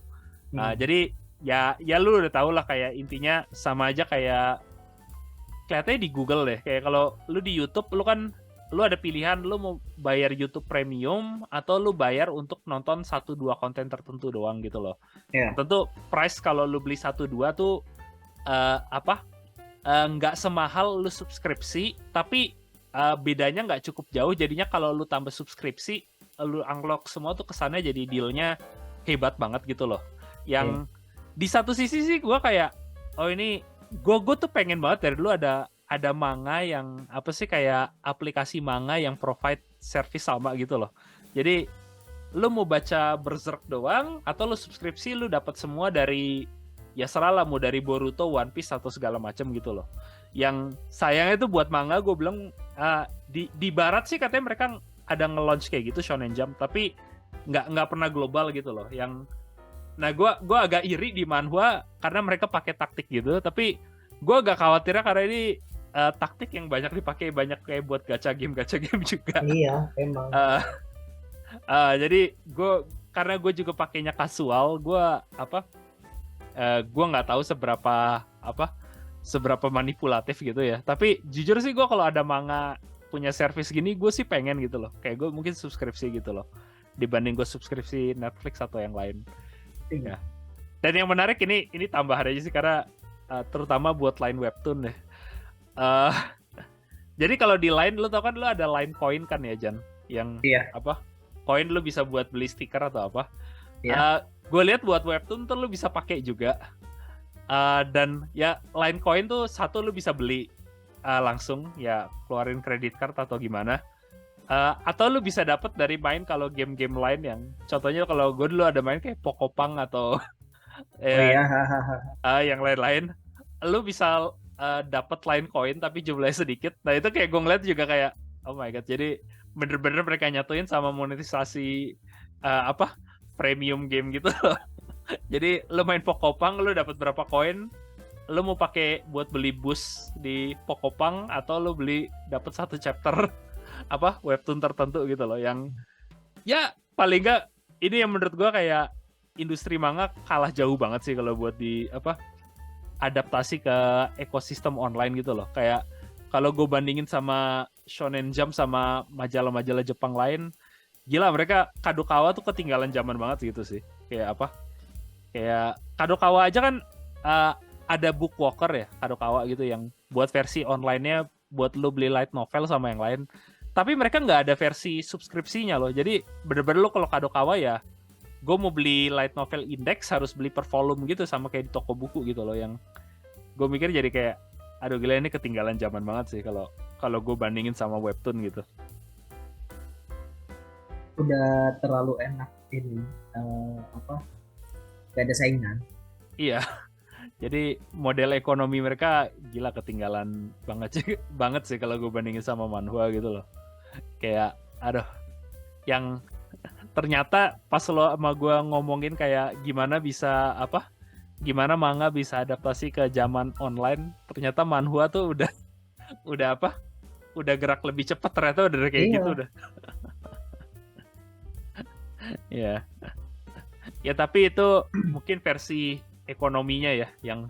Jadi ya lu udah tau lah kayak intinya sama aja kayak kelihatannya di Google deh. Kayak kalau lu di YouTube lu kan lu ada pilihan lu mau bayar YouTube Premium atau lu bayar untuk nonton 1-2 konten tertentu doang gitu loh. Yeah. Tentu price kalau lu beli 1-2 tuh nggak semahal lu subskripsi, tapi bedanya nggak cukup jauh. Jadinya kalau lu tambah subskripsi, lu unlock semua tuh kesannya jadi dealnya hebat banget gitu loh. Yang di satu sisi sih gue kayak ini gue tuh pengen banget dari dulu ada manga yang apa sih kayak aplikasi manga yang provide service sama gitu loh. Jadi lu mau baca Berserk doang atau lu subskripsi lu dapat semua dari ya serah lah, mau dari Boruto, One Piece atau segala macam gitu loh. Yang sayangnya tuh buat manga gue bilang di barat sih katanya mereka ada nge-launch kayak gitu Shonen Jump tapi nggak pernah global gitu loh. Yang nah gue agak iri di manhwa karena mereka pakai taktik gitu, tapi gue agak khawatirnya karena ini taktik yang banyak dipakai banyak kayak buat gacha game juga. Iya, emang. Jadi karena gue juga pakainya kasual, gue nggak tahu seberapa manipulatif gitu ya. Tapi jujur sih gue kalau ada manga punya service gini, gue sih pengen gitu loh. Kayak gue mungkin subskripsi gitu loh, dibanding gue subskripsi Netflix atau yang lain. Ya. Dan yang menarik ini tambahan aja sih karena terutama buat Line Webtoon deh. Jadi kalau di Line lu tau kan lu ada Line Coin kan ya Jan, yang koin lu bisa buat beli stiker atau apa. Gue lihat buat Webtoon tuh lu bisa pakai juga. Dan ya Line Coin tuh satu lu bisa beli langsung ya keluarin kredit card atau gimana. Atau lu bisa dapat dari main kalau game-game lain yang contohnya kalau gue dulu ada main kayak Pokopang atau yang lain-lain, lu bisa dapat Line Coin tapi jumlahnya sedikit. Nah itu kayak gue ngeliat juga kayak Oh my god, jadi bener-bener mereka nyatuin sama monetisasi premium game gitu. Jadi lu main Pokopang, lu dapat berapa koin, lu mau pakai buat beli boost di Pokopang atau lu beli dapat satu chapter webtoon tertentu gitu loh, yang ya paling nggak ini yang menurut gua kayak industri manga kalah jauh banget sih kalau buat di adaptasi ke ekosistem online gitu loh. Kayak kalau gue bandingin sama Shonen Jump sama majalah-majalah Jepang lain, gila mereka Kadokawa tuh ketinggalan zaman banget gitu sih. Kayak Kadokawa aja kan ada Bookwalker ya, Kadokawa gitu yang buat versi online-nya buat lo beli light novel sama yang lain. Tapi mereka nggak ada versi subskripsinya loh. Jadi bener-bener lo kalau Kadokawa ya, gue mau beli light novel index harus beli per volume gitu, sama kayak di toko buku gitu loh, yang gue mikir jadi kayak aduh gila ini ketinggalan zaman banget sih kalau gue bandingin sama webtoon gitu. Udah terlalu enak ini gak ada saingan. Iya. Jadi model ekonomi mereka gila ketinggalan banget sih kalau gue bandingin sama manhwa gitu loh. Kayak aduh, yang ternyata pas lo sama gue ngomongin kayak gimana manga bisa adaptasi ke zaman online, ternyata manhwa tuh udah gerak lebih cepat, ternyata udah kayak gitu udah. Ya. Ya tapi itu mungkin versi ekonominya ya, yang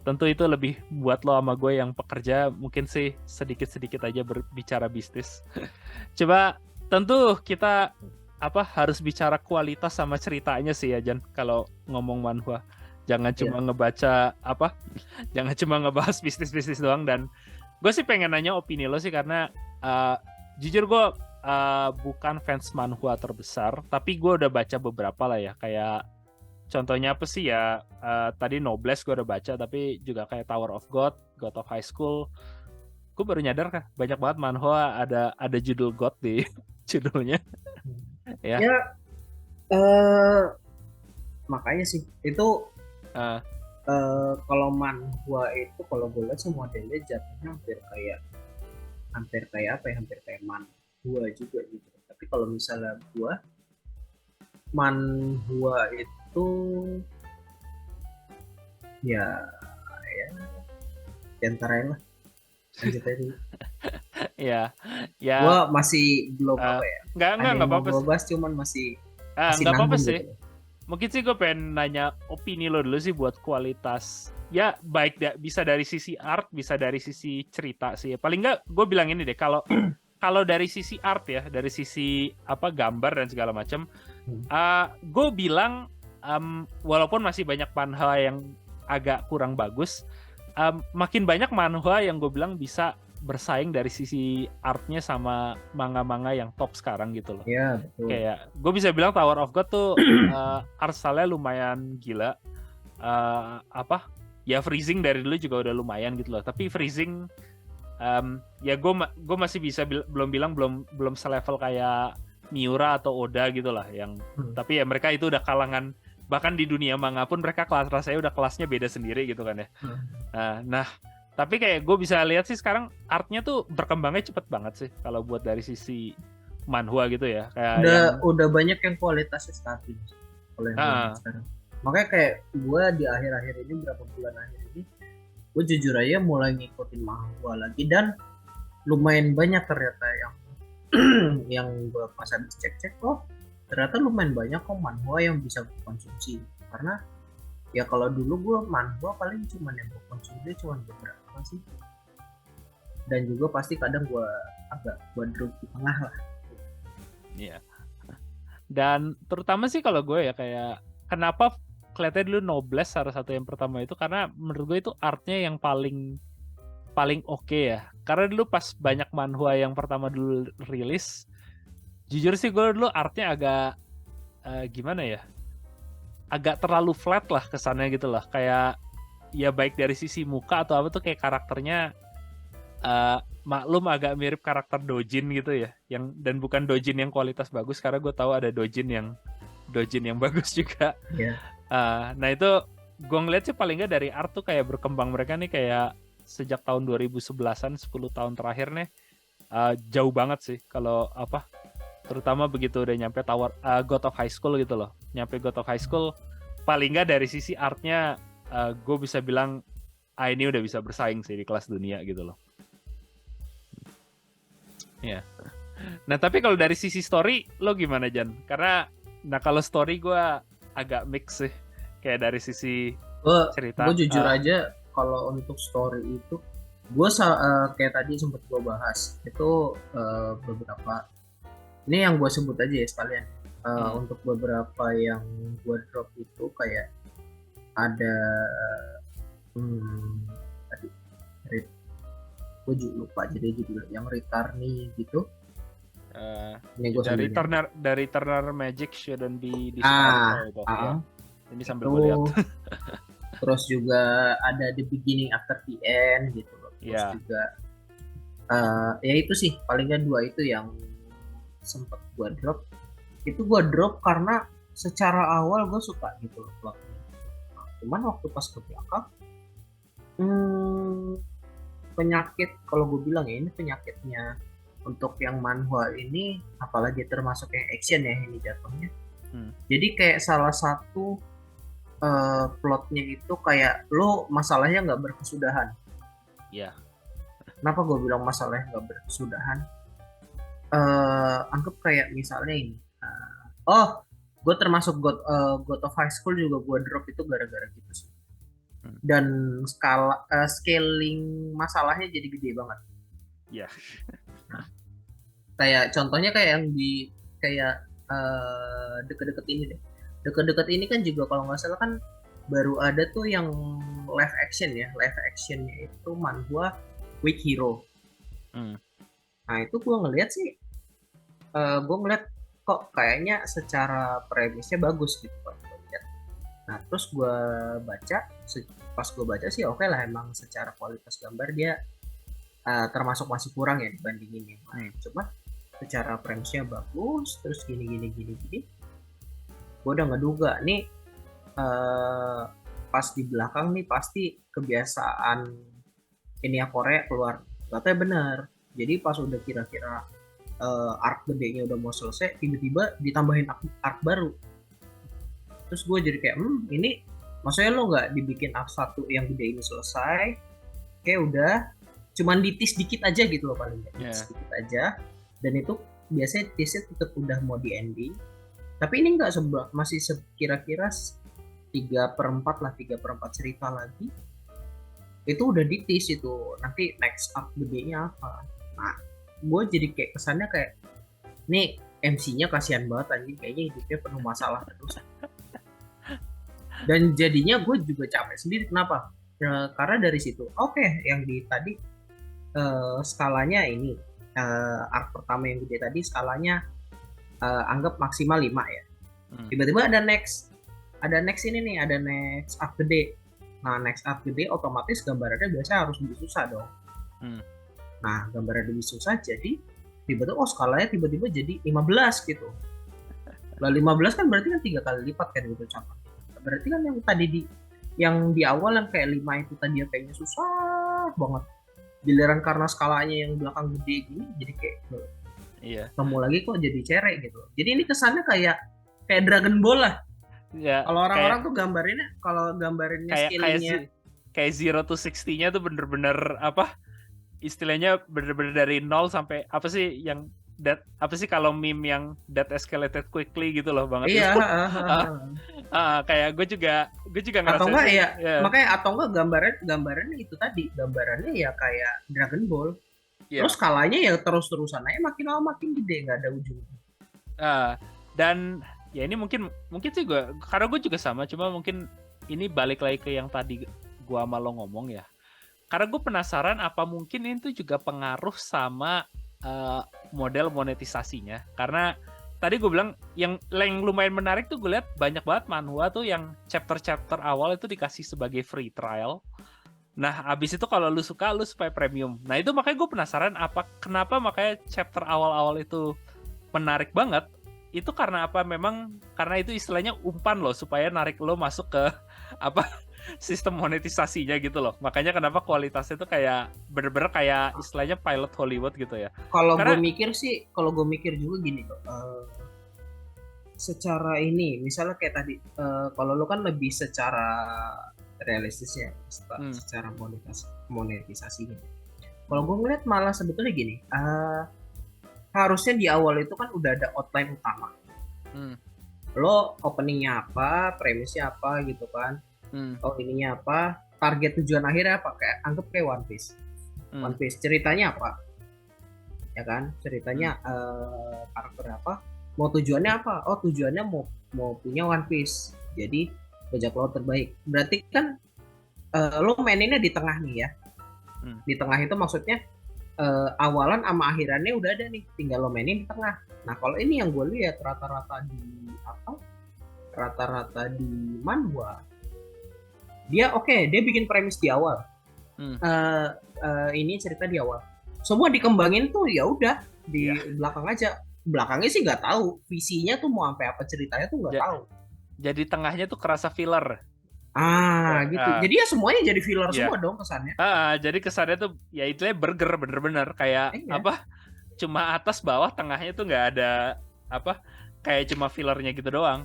tentu itu lebih buat lo sama gue yang pekerja mungkin sih sedikit-sedikit aja berbicara bisnis. Coba tentu kita harus bicara kualitas sama ceritanya sih ya Jan, kalau ngomong manhwa. Jangan cuma ngebaca jangan cuma ngebahas bisnis doang. Dan gue sih pengen nanya opini lo sih, karena jujur gue bukan fans manhwa terbesar, tapi gue udah baca beberapa lah ya. Kayak contohnya apa sih ya, tadi Noblesse gue udah baca, tapi juga kayak Tower of God, God of High School. Gue baru nyadar kan banyak banget manhwa ada judul God di judulnya. Ya. Makanya sih itu kalau manhwa itu kalau gue lihat semua modelnya jatuhnya hampir kayak manhwa juga gitu. Tapi kalau misalnya gue manhwa itu ya antara lah ya gue masih belum nggak apa-apa gue bahas, cuman masih nggak apa-apa sih gitu. Mungkin sih gue pengen nanya opini lo dulu sih buat kualitas ya, baik bisa dari sisi art, bisa dari sisi cerita sih. Paling nggak gue bilang ini deh, kalau dari sisi art ya, dari sisi gambar dan segala macam, gue bilang walaupun masih banyak manhwa yang agak kurang bagus, makin banyak manhwa yang gue bilang bisa bersaing dari sisi artnya sama manga-manga yang top sekarang gitu loh. Iya, betul. Kayak gue bisa bilang Tower of God tuh art style-nya lumayan gila. Ya Freezing dari dulu juga udah lumayan gitu loh. Tapi Freezing ya gue masih bisa belum selevel kayak Miura atau Oda gitu lah, yang tapi ya mereka itu udah kalangan, bahkan di dunia manga pun mereka rasanya udah kelasnya beda sendiri gitu kan ya. Nah tapi kayak gue bisa lihat sih sekarang artnya tuh berkembangnya cepet banget sih kalau buat dari sisi manhwa gitu ya. Kayak udah banyak yang kualitasnya stabil kalau yang sekarang. Makanya kayak gue di akhir-akhir ini, berapa bulan akhir ini, gue jujur aja mulai ngikutin manhwa lagi, dan lumayan banyak ternyata yang gue pas habis cek-cek ternyata lumayan banyak manhwa yang bisa gue konsumsi. Karena ya kalau dulu gue manhwa paling cuma yang gue konsumsi cuma beberapa sih, dan juga pasti kadang gue drop di tengah lah. Iya. Dan terutama sih kalau gue ya, kayak kenapa kelihatannya dulu Noblesse salah satu yang pertama itu, karena menurut gue itu artnya yang paling oke ya. Karena dulu pas banyak manhwa yang pertama dulu rilis, jujur sih gue dulu artnya agak gimana ya, agak terlalu flat lah kesannya gitu lah. Kayak ya baik dari sisi muka atau apa tuh kayak karakternya maklum agak mirip karakter doujin gitu ya, dan bukan doujin yang kualitas bagus, karena gue tahu ada doujin yang bagus juga. Nah itu gue ngeliat sih paling nggak dari art tuh kayak berkembang mereka nih, kayak sejak tahun 2011-an 10 tahun terakhir nih jauh banget sih kalau apa, terutama begitu udah nyampe God of High School gitu loh. Nyampe God of High School paling nggak dari sisi artnya gue bisa bilang ini udah bisa bersaing sih di kelas dunia gitu loh. Ya. Nah tapi kalau dari sisi story lo gimana Jan? Karena kalau story gue agak mix sih, kayak dari sisi cerita. Gue jujur aja kalau untuk story itu gue kayak tadi sempat gue bahas itu beberapa, ini yang gue sebut aja ya sekalian. Untuk beberapa yang gue drop itu kayak ada gue juga lupa jadi judul yang Returnee gitu. Ini gue dari Turner Magic shouldn't be described. Ini sambil gue lihat. Terus juga ada The Beginning After the End gitu loh. Terus juga ya itu sih palingan 2 itu yang sempat gue drop. Itu gue drop karena secara awal gue suka gitu loh plotnya. Cuman waktu pas ke belakang penyakit, kalau gue bilang ya ini penyakitnya untuk yang manhwa ini, apalagi termasuk yang action ya ini jatuhnya. Jadi kayak salah satu plotnya itu kayak lo masalahnya nggak berkesudahan. Iya. Kenapa gue bilang masalahnya nggak berkesudahan? Anggap kayak misalnya ini. Gue termasuk God of High School juga gue drop itu gara-gara gitu sih. Dan scaling masalahnya jadi gede banget. Iya. Kayak contohnya kayak yang di kayak deket-deket ini deh. Deket-deket ini kan juga kalau nggak salah kan baru ada tuh yang live action ya. Live actionnya itu manhwa Weak Hero. Nah itu gue ngeliat sih, gue ngeliat kok kayaknya secara premisnya bagus gitu kan. Nah terus gue baca, pas gue baca sih oke lah, emang secara kualitas gambar dia termasuk masih kurang ya dibandingin yang lain. Cuma secara premisnya bagus, terus gini. Gue udah ngeduga nih pas di belakang nih pasti kebiasaan ini ya Korea keluar. Katanya bener. Jadi pas udah kira-kira arc gedenya udah mau selesai, tiba-tiba ditambahin arc baru. Terus gue jadi kayak ini maksudnya lo nggak dibikin arc 1 yang gede ini selesai, kayak udah cuman ditis dikit aja gitu loh paling nggak, dikit aja. Dan itu biasanya teasnya tetap udah mau di ending, tapi ini nggak masih kira-kira 3/4 lah, 3/4 cerita lagi itu udah di tease itu nanti next up gedenya apa. Nah gue jadi kayak kesannya kayak nih MC-nya kasihan banget anjing, kayaknya hidupnya penuh masalah terus. Dan jadinya gue juga capek sendiri. Kenapa? Karena dari situ yang di tadi skalanya ini arc pertama yang gede tadi skalanya anggap maksimal 5 ya. Tiba-tiba ada next ini nih, ada next arc gede. Nah next arc gede otomatis gambarannya biasa harus lebih susah dong. Nah gambarannya lebih susah, jadi tiba-tiba skalanya tiba-tiba jadi 15 gitu. Lah 15 kan berarti kan 3 kali lipat kan gitu contohnya. Berarti kan yang tadi yang di awal yang kayak 5 itu tadi ya kayaknya susah banget. Giliran karena skalanya yang belakang gede gini jadi kayak ketemu lagi kok jadi cerek gitu. Jadi ini kesannya kayak Dragon Ball lah. Ya, kalau orang-orang tuh gambarinnya skillingnya kayak 0 to 60-nya tuh bener-bener apa? Istilahnya bener-bener dari 0 sampai apa sih yang apa sih kalau meme yang that escalated quickly gitu loh banget. Iya. Kayak gue juga ngerasa atau enggak makanya atau enggak gambarannya itu tadi, gambarannya ya kayak Dragon Ball. Terus skalanya ya terus-terusan aja makin lama makin gede, nggak ada ujungnya. Dan ya ini mungkin sih karena gue juga sama, cuma mungkin ini balik lagi ke yang tadi gue sama lo ngomong ya. Karena gue penasaran apa mungkin itu juga pengaruh sama model monetisasinya. Karena tadi gue bilang yang lumayan menarik tuh gue lihat banyak banget manhwa tuh yang chapter awal itu dikasih sebagai free trial. Nah abis itu kalau lu suka lu supaya premium. Nah itu makanya gue penasaran kenapa makanya chapter awal-awal itu menarik banget. Itu karena apa? Memang karena itu istilahnya umpan lo supaya narik lo masuk ke sistem monetisasinya gitu loh. Makanya kenapa kualitasnya tuh kayak bener-bener kayak istilahnya pilot Hollywood gitu ya. Kalau gue Karena mikir juga gini kok. Secara ini, misalnya kayak tadi, kalau lo kan lebih secara realistis ya, secara monetisasinya. Kalau gue ngeliat malah sebetulnya gini, harusnya di awal itu kan udah ada outline utama. Lo openingnya apa, premisnya apa gitu kan. Oh ininya apa, target tujuan akhirnya apa, kayak anggap kayak One Piece. One Piece ceritanya apa, ya kan, ceritanya karakter apa, mau tujuannya apa, oh tujuannya mau punya One Piece, jadi bajak laut terbaik. Berarti kan lo maininnya di tengah nih ya. Di tengah itu maksudnya awalan sama akhirannya udah ada nih, tinggal lo mainin di tengah. Nah kalau ini yang gue lihat rata-rata di manhwa, dia dia bikin premis di awal. Ini cerita di awal, semua dikembangin tuh ya udah di belakang aja. Belakangnya sih nggak tahu visinya tuh mau sampai apa, ceritanya tuh nggak tahu. Jadi tengahnya tuh kerasa filler. Gitu. Jadi ya semuanya jadi filler semua dong kesannya. Jadi kesannya tuh ya itu burger bener-bener kayak apa? Cuma atas bawah, tengahnya tuh nggak ada apa? Kayak cuma fillernya gitu doang.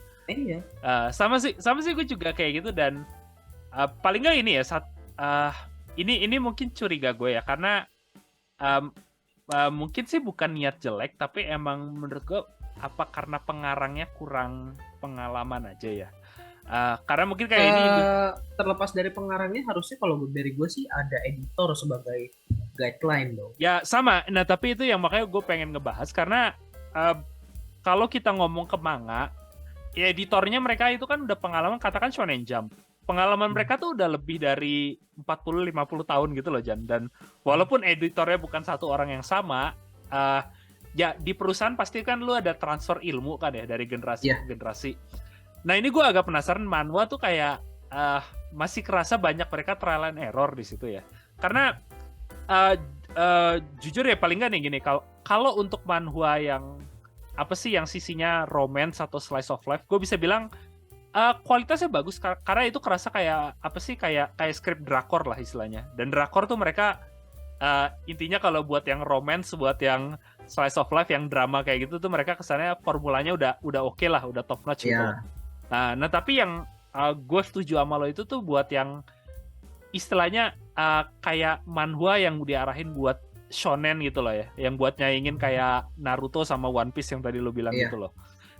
Sama sih gue juga kayak gitu. Dan paling nggak ini ya ini mungkin curiga gue ya, karena mungkin sih bukan niat jelek, tapi emang menurut gue apa karena pengarangnya kurang pengalaman aja ya. Karena mungkin kayak ini terlepas dari pengarangnya, harusnya kalau dari gue sih ada editor sebagai guideline dong. Ya sama. Nah tapi itu yang makanya gue pengen ngebahas, karena kalau kita ngomong ke manga, ya editornya mereka itu kan udah pengalaman, katakan Shonen Jump. Pengalaman mereka tuh udah lebih dari 40-50 tahun gitu loh, Jan. Dan walaupun editornya bukan satu orang yang sama, ya di perusahaan pasti kan lu ada transfer ilmu kan ya, dari generasi ke generasi. Nah ini gue agak penasaran, manhwa tuh kayak masih kerasa banyak mereka trial and error di situ ya. Karena jujur ya, paling nggak nih gini, kalau untuk manhwa yang apa sih, yang sisinya romance atau slice of life, gue bisa bilang kualitasnya bagus, karena itu kerasa kayak apa sih, kayak script drakor lah istilahnya. Dan drakor tuh mereka intinya kalau buat yang romance, buat yang slice of life, yang drama kayak gitu tuh mereka kesannya formulanya udah oke lah, udah top notch gitu. Nah tapi yang gue setuju sama lo itu tuh buat yang istilahnya kayak manhwa yang diarahin buat shonen gitu loh ya, yang buat nyaingin kayak Naruto sama One Piece yang tadi lo bilang gitu loh.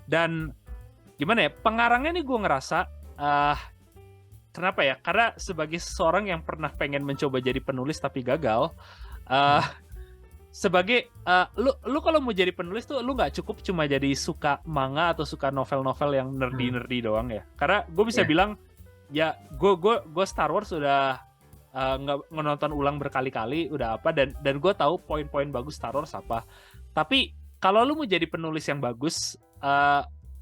Dan gimana ya, pengarangnya nih gue ngerasa kenapa ya, karena sebagai seorang yang pernah pengen mencoba jadi penulis tapi gagal, sebagai lu kalau mau jadi penulis tuh lu nggak cukup cuma jadi suka manga atau suka novel-novel yang nerdy doang ya. Karena gue bisa bilang ya, gue Star Wars udah nonton ulang berkali-kali udah apa, dan gue tahu poin-poin bagus Star Wars apa. Tapi kalau lu mau jadi penulis yang bagus,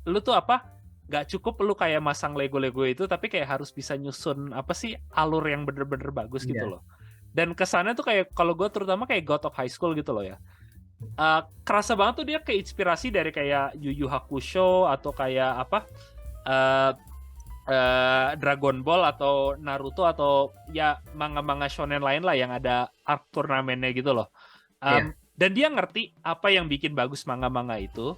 lu tuh apa, nggak cukup lu kayak masang Lego itu, tapi kayak harus bisa nyusun apa sih, alur yang bener-bener bagus gitu loh. Dan kesannya tuh kayak, kalau gue terutama kayak God of High School gitu loh ya, kerasa banget tuh dia keinspirasi dari kayak Yu Yu Hakusho atau kayak apa Dragon Ball atau Naruto atau ya manga-manga shonen lain lah yang ada arc turnamennya gitu loh. Dan dia ngerti apa yang bikin bagus manga-manga itu.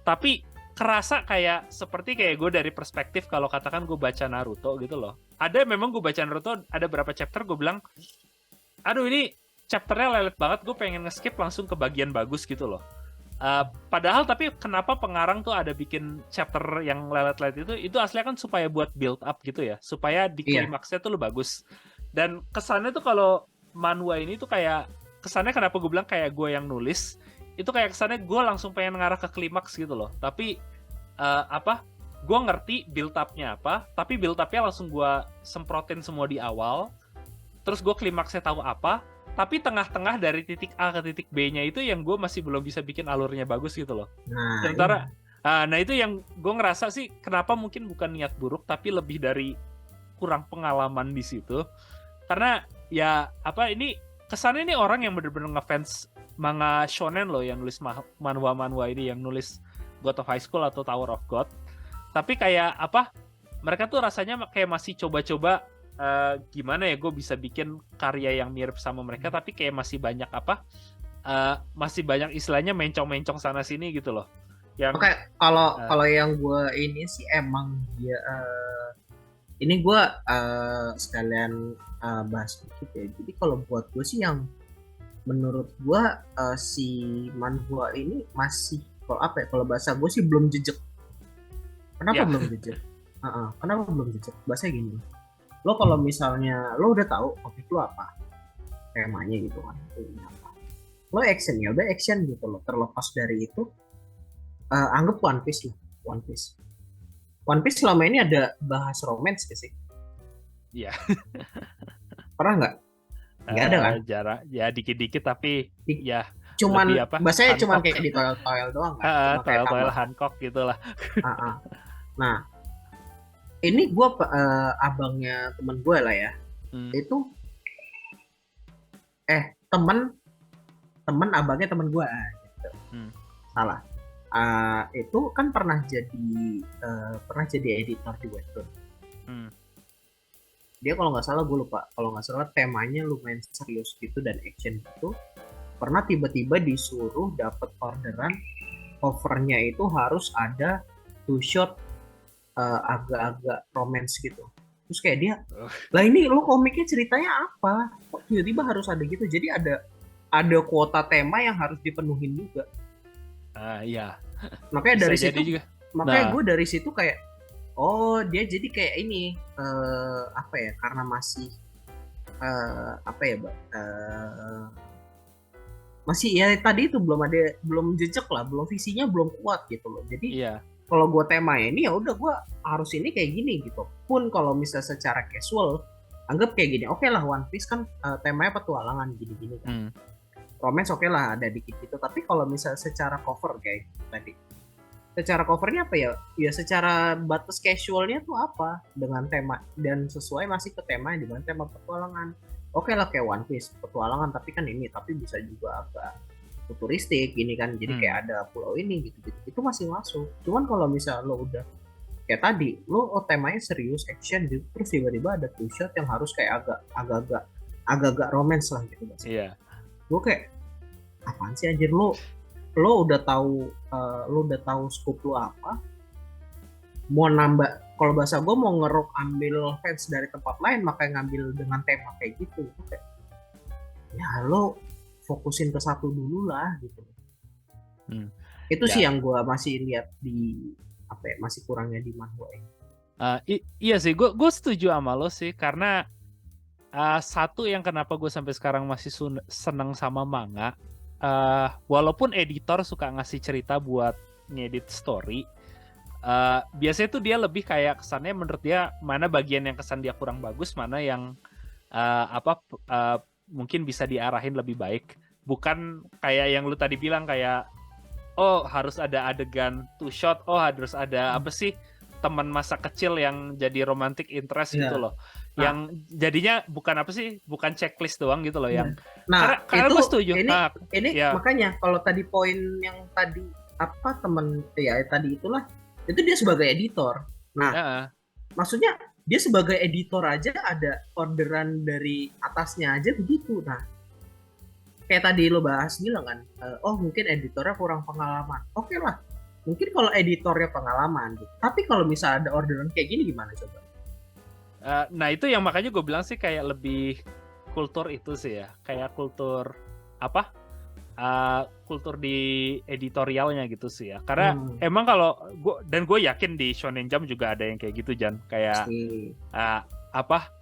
Tapi kerasa kayak seperti kayak gue dari perspektif kalau katakan gue baca Naruto gitu loh. Ada memang gue baca Naruto, ada berapa chapter gue bilang, aduh ini chapternya lelet banget, gue pengen nge-skip langsung ke bagian bagus gitu loh. Padahal tapi kenapa pengarang tuh ada bikin chapter yang lelet-lelet itu aslinya kan supaya buat build up gitu ya, supaya di klimaksnya tuh lu bagus. Dan kesannya tuh kalau manhwa ini tuh kayak, kesannya kenapa gue bilang kayak gue yang nulis, itu kayak kesannya gue langsung pengen ngarah ke klimaks gitu loh. Tapi gue ngerti build up-nya apa, tapi build up-nya langsung gue semprotin semua di awal, terus gue klimaksnya tahu apa, tapi tengah-tengah dari titik A ke titik B-nya itu yang gue masih belum bisa bikin alurnya bagus gitu loh. Sementara nah itu yang gue ngerasa sih kenapa mungkin bukan niat buruk, tapi lebih dari kurang pengalaman di situ. Karena ya apa, ini kesannya ini orang yang bener-bener ngefans manga shonen loh, yang nulis manhwa ini, yang nulis God of High School atau Tower of God. Tapi kayak apa, mereka tuh rasanya kayak masih coba-coba gimana ya gue bisa bikin karya yang mirip sama mereka, tapi kayak masih banyak masih banyak istilahnya mencong-mencong sana sini gitu loh. Oke, kalau yang gue ini sih emang dia ini gue sekalian bahas dikit ya. Jadi kalau buat gue sih yang menurut gue si manhwa ini masih kalau bahasa gue sih belum jejak. Kenapa belum jejak? Kenapa belum jejak? Bahasa gini. Lo kalau misalnya lo udah tahu itu apa temanya gitu kan, lo action ya udah action gitu lo. Terlepas dari itu, anggap One Piece lah. One Piece selama ini ada bahas romance gak sih? Iya. Pernah nggak? Nggak ada kan? Jarang, ya dikit-dikit tapi ya. Cuman bahasanya cuman kayak di toil doang kan? Toil Hancock gitulah. Nah, ini gue abangnya temen gue lah ya. Itu temen abangnya temen gue gitu. Salah. Itu kan pernah jadi editor di webtoon. Dia kalau nggak salah, gue lupa, kalau nggak salah temanya lumayan serius gitu dan action gitu. Pernah tiba-tiba disuruh dapat orderan covernya itu harus ada 2 shot agak-agak romance gitu. Terus kayak dia, lah ini lo komiknya ceritanya apa? Kok tiba-tiba harus ada gitu? Jadi ada kuota tema yang harus dipenuhin juga. Iya. Makanya dari situ juga. Makanya gue dari situ kayak, oh dia jadi kayak ini karena masih masih ya tadi itu belum jejak lah, belum visinya belum kuat gitu loh. Jadi kalau gue tema ini ya udah gue harus ini kayak gini gitu. Pun kalau misalnya secara casual anggap kayak gini, oke lah One Piece kan temanya petualangan gini-gini kan. Romance oke lah ada dikit gitu, tapi kalau misalnya secara cover kayak tadi, secara covernya apa ya? Ya secara batas casualnya tuh apa dengan tema dan sesuai masih ke tema di mana tema petualangan. Oke lah kayak One Piece petualangan tapi kan ini, tapi bisa juga agak futuristik ini kan, jadi kayak ada pulau ini gitu-gitu, itu masih masuk. Cuman kalau misalnya lo udah kayak tadi, lo temanya serius action gitu, terus tiba-tiba ada two shot yang harus kayak agak-agak romance lah gitu. Iya. Gue kayak apaan sih anjir, lo udah tahu scope lo apa, mau nambah, kalau bahasa gue mau ambil fans dari tempat lain makanya ngambil dengan tema kayak gitu. Kayak ya lo fokusin ke satu dulu lah gitu. Itu sih yang gue masih lihat di masih kurangnya di manhwa ini. Iya sih, gue setuju sama lo sih, karena satu yang kenapa gue sampai sekarang masih seneng sama manga, walaupun editor suka ngasih cerita buat ngedit story, biasanya tuh dia lebih kayak kesannya menurut dia mana bagian yang kesan dia kurang bagus, mana yang mungkin bisa diarahin lebih baik. Bukan kayak yang lu tadi bilang kayak oh harus ada adegan two shot, oh harus ada apa sih teman masa kecil yang jadi romantic interest gitu loh. Yang jadinya bukan checklist doang gitu loh. Yang karena gue setuju. Ini makanya kalau tadi poin yang tadi temen ya tadi itulah, itu dia sebagai editor. Nah, maksudnya dia sebagai editor aja ada orderan dari atasnya aja begitu. Nah, kayak tadi lo bahas bilang kan, mungkin editornya kurang pengalaman. Oke lah, mungkin kalau editornya pengalaman gitu. Tapi kalau misalnya ada orderan kayak gini gimana coba? Nah itu yang makanya gue bilang sih kayak lebih kultur itu sih ya, kayak kultur kultur di editorialnya gitu sih ya. Karena emang kalau gue yakin di Shonen Jump juga ada yang kayak gitu, Jan, kayak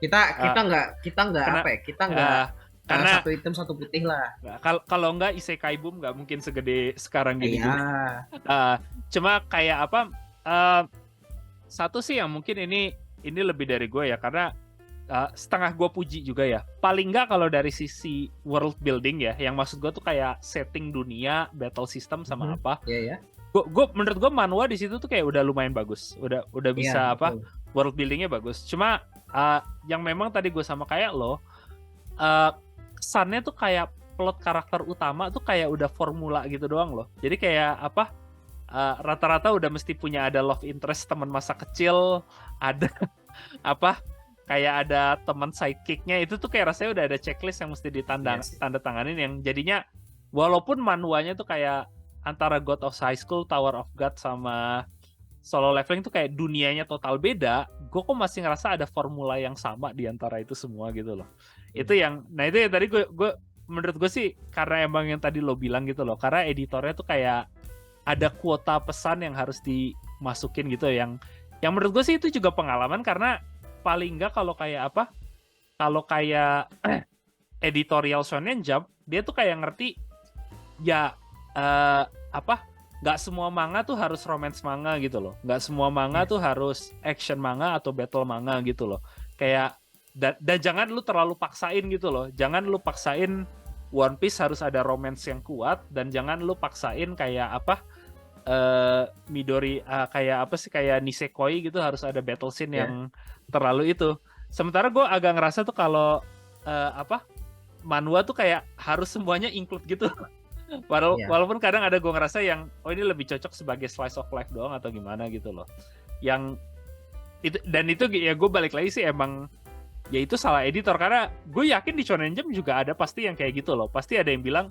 kita nggak karena satu hitam satu putih lah. Kalau nggak Isekai Boom nggak mungkin segede sekarang gini. Cuma kayak satu sih yang mungkin ini lebih dari gue ya, karena setengah gue puji juga ya. Paling nggak kalau dari sisi world building ya, yang maksud gue tuh kayak setting dunia, battle system sama apa. Iya. Gue menurut gue manhwa di situ tuh kayak udah lumayan bagus. Udah bisa world buildingnya bagus. Cuma yang memang tadi gue sama kayak lo, kesannya tuh kayak plot karakter utama tuh kayak udah formula gitu doang loh. Jadi kayak rata-rata udah mesti punya ada love interest teman masa kecil, ada apa kayak ada teman sidekicknya, itu tuh kayak rasanya udah ada checklist yang mesti tanda tanganin, yang jadinya walaupun manualnya tuh kayak antara God of High School, Tower of God sama Solo Leveling tuh kayak dunianya total beda, gue kok masih ngerasa ada formula yang sama di antara itu semua gitu loh. Itu yang tadi gue menurut gue sih karena emang yang tadi lo bilang gitu loh, karena editornya tuh kayak ada kuota pesan yang harus dimasukin gitu, yang menurut gue sih itu juga pengalaman, karena paling nggak kalau kayak editorial Shonen Jump, dia tuh kayak ngerti ya nggak semua manga tuh harus romance manga gitu loh, nggak semua manga tuh harus action manga atau battle manga gitu loh, kayak dan jangan lu terlalu paksain gitu loh, jangan lu paksain One Piece harus ada romance yang kuat, dan jangan lu paksain kayak Midori kayak kayak Nisekoi gitu harus ada battle scene yang terlalu itu. Sementara gue agak ngerasa tuh kalau manhwa tuh kayak harus semuanya include gitu. Walaupun kadang ada gue ngerasa yang ini lebih cocok sebagai slice of life doang atau gimana gitu loh. Yang itu ya gue balik lagi sih emang ya itu salah editor, karena gue yakin di Shonen Jump juga ada pasti yang kayak gitu loh. Pasti ada yang bilang,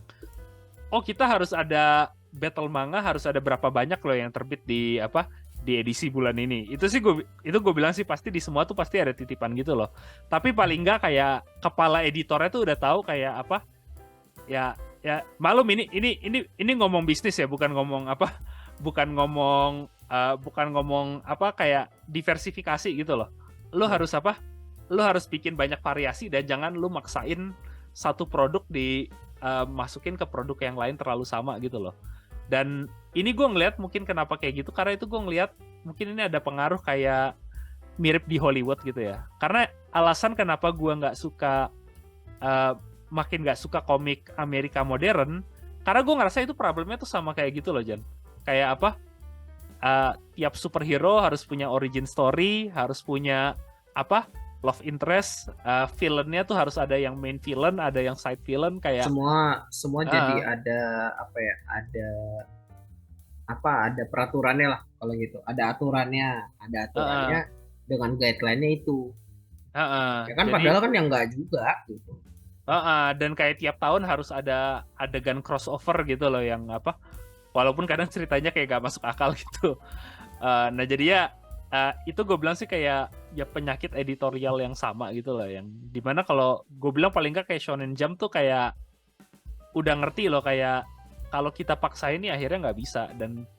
oh kita harus ada battle manga, harus ada berapa banyak loh yang terbit di edisi bulan ini. Itu gue bilang sih pasti di semua tuh pasti ada titipan gitu loh. Tapi paling nggak kayak kepala editornya tuh udah tahu kayak ya malum ini ngomong bisnis ya, bukan ngomong kayak diversifikasi gitu loh. Lu harus bikin banyak variasi, dan jangan lu maksain satu produk masukin ke produk yang lain terlalu sama gitu loh. Dan ini gue ngeliat mungkin kenapa kayak gitu, karena itu gue ngeliat mungkin ini ada pengaruh kayak mirip di Hollywood gitu ya. Karena alasan kenapa gue makin nggak suka komik Amerika modern, karena gue ngerasa itu problemnya tuh sama kayak gitu loh, Jan. Kayak tiap superhero harus punya origin story, harus punya love interest, villainnya tuh harus ada yang main villain, ada yang side villain, kayak semua jadi ada peraturannya lah kalau gitu, ada aturannya dengan guideline-nya itu. Ya kan, jadi, padahal kan yang enggak juga gitu. Dan kayak tiap tahun harus ada adegan crossover gitu loh, yang walaupun kadang ceritanya kayak gak masuk akal gitu. Nah jadi ya itu gue bilang sih kayak ya penyakit editorial yang sama gitu loh, yang dimana kalau gue bilang paling nggak kayak Shonen Jump tuh kayak udah ngerti loh, kayak kalau kita paksa ini akhirnya nggak bisa. Dan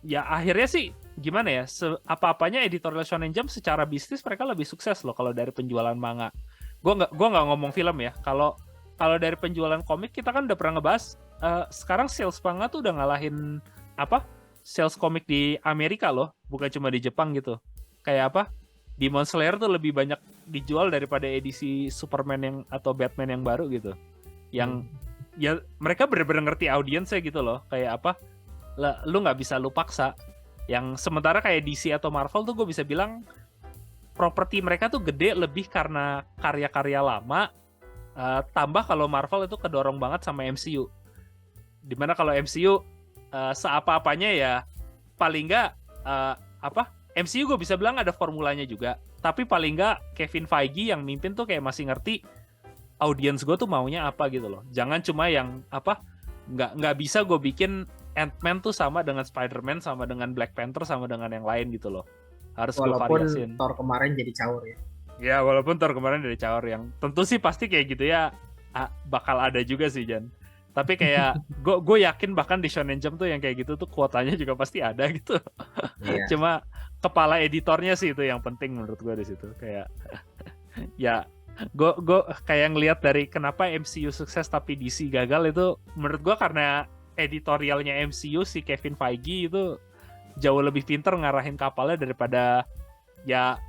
ya akhirnya sih gimana ya, apa-apanya editorial Shonen Jump secara bisnis mereka lebih sukses loh kalau dari penjualan manga. Gue nggak ngomong film ya, kalau dari penjualan komik kita kan udah pernah ngebahas, sekarang sales manga tuh udah ngalahin sales komik di Amerika loh, bukan cuma di Jepang gitu. Kayak Demon Slayer tuh lebih banyak dijual daripada edisi Superman yang atau Batman yang baru gitu. Yang ya mereka bener-bener ngerti audiensnya gitu loh. Kayak lu nggak bisa lu paksa. Yang sementara kayak DC atau Marvel tuh gue bisa bilang properti mereka tuh gede lebih karena karya-karya lama, tambah kalau Marvel itu kedorong banget sama MCU. Dimana kalau MCU seapa-apanya ya paling nggak MCU gue bisa bilang ada formulanya juga, tapi paling nggak Kevin Feige yang mimpin tuh kayak masih ngerti audiens gue tuh maunya apa gitu loh. Jangan cuma yang nggak bisa gue bikin Ant-Man tuh sama dengan Spider-Man, sama dengan Black Panther, sama dengan yang lain gitu loh. Harus gue variasin. Walaupun Thor kemarin jadi caur ya. Ya walaupun Thor kemarin jadi caur, yang tentu sih pasti kayak gitu ya bakal ada juga sih, Jan. Tapi kayak gue yakin bahkan di Shonen Jump tuh yang kayak gitu tuh kuotanya juga pasti ada gitu. Iya. Cuma kepala editornya sih itu yang penting menurut gue di situ. Kayak ya gue kayak ngelihat dari kenapa MCU sukses tapi DC gagal itu menurut gue karena editorialnya MCU si Kevin Feige itu jauh lebih pinter ngarahin kapalnya daripada ya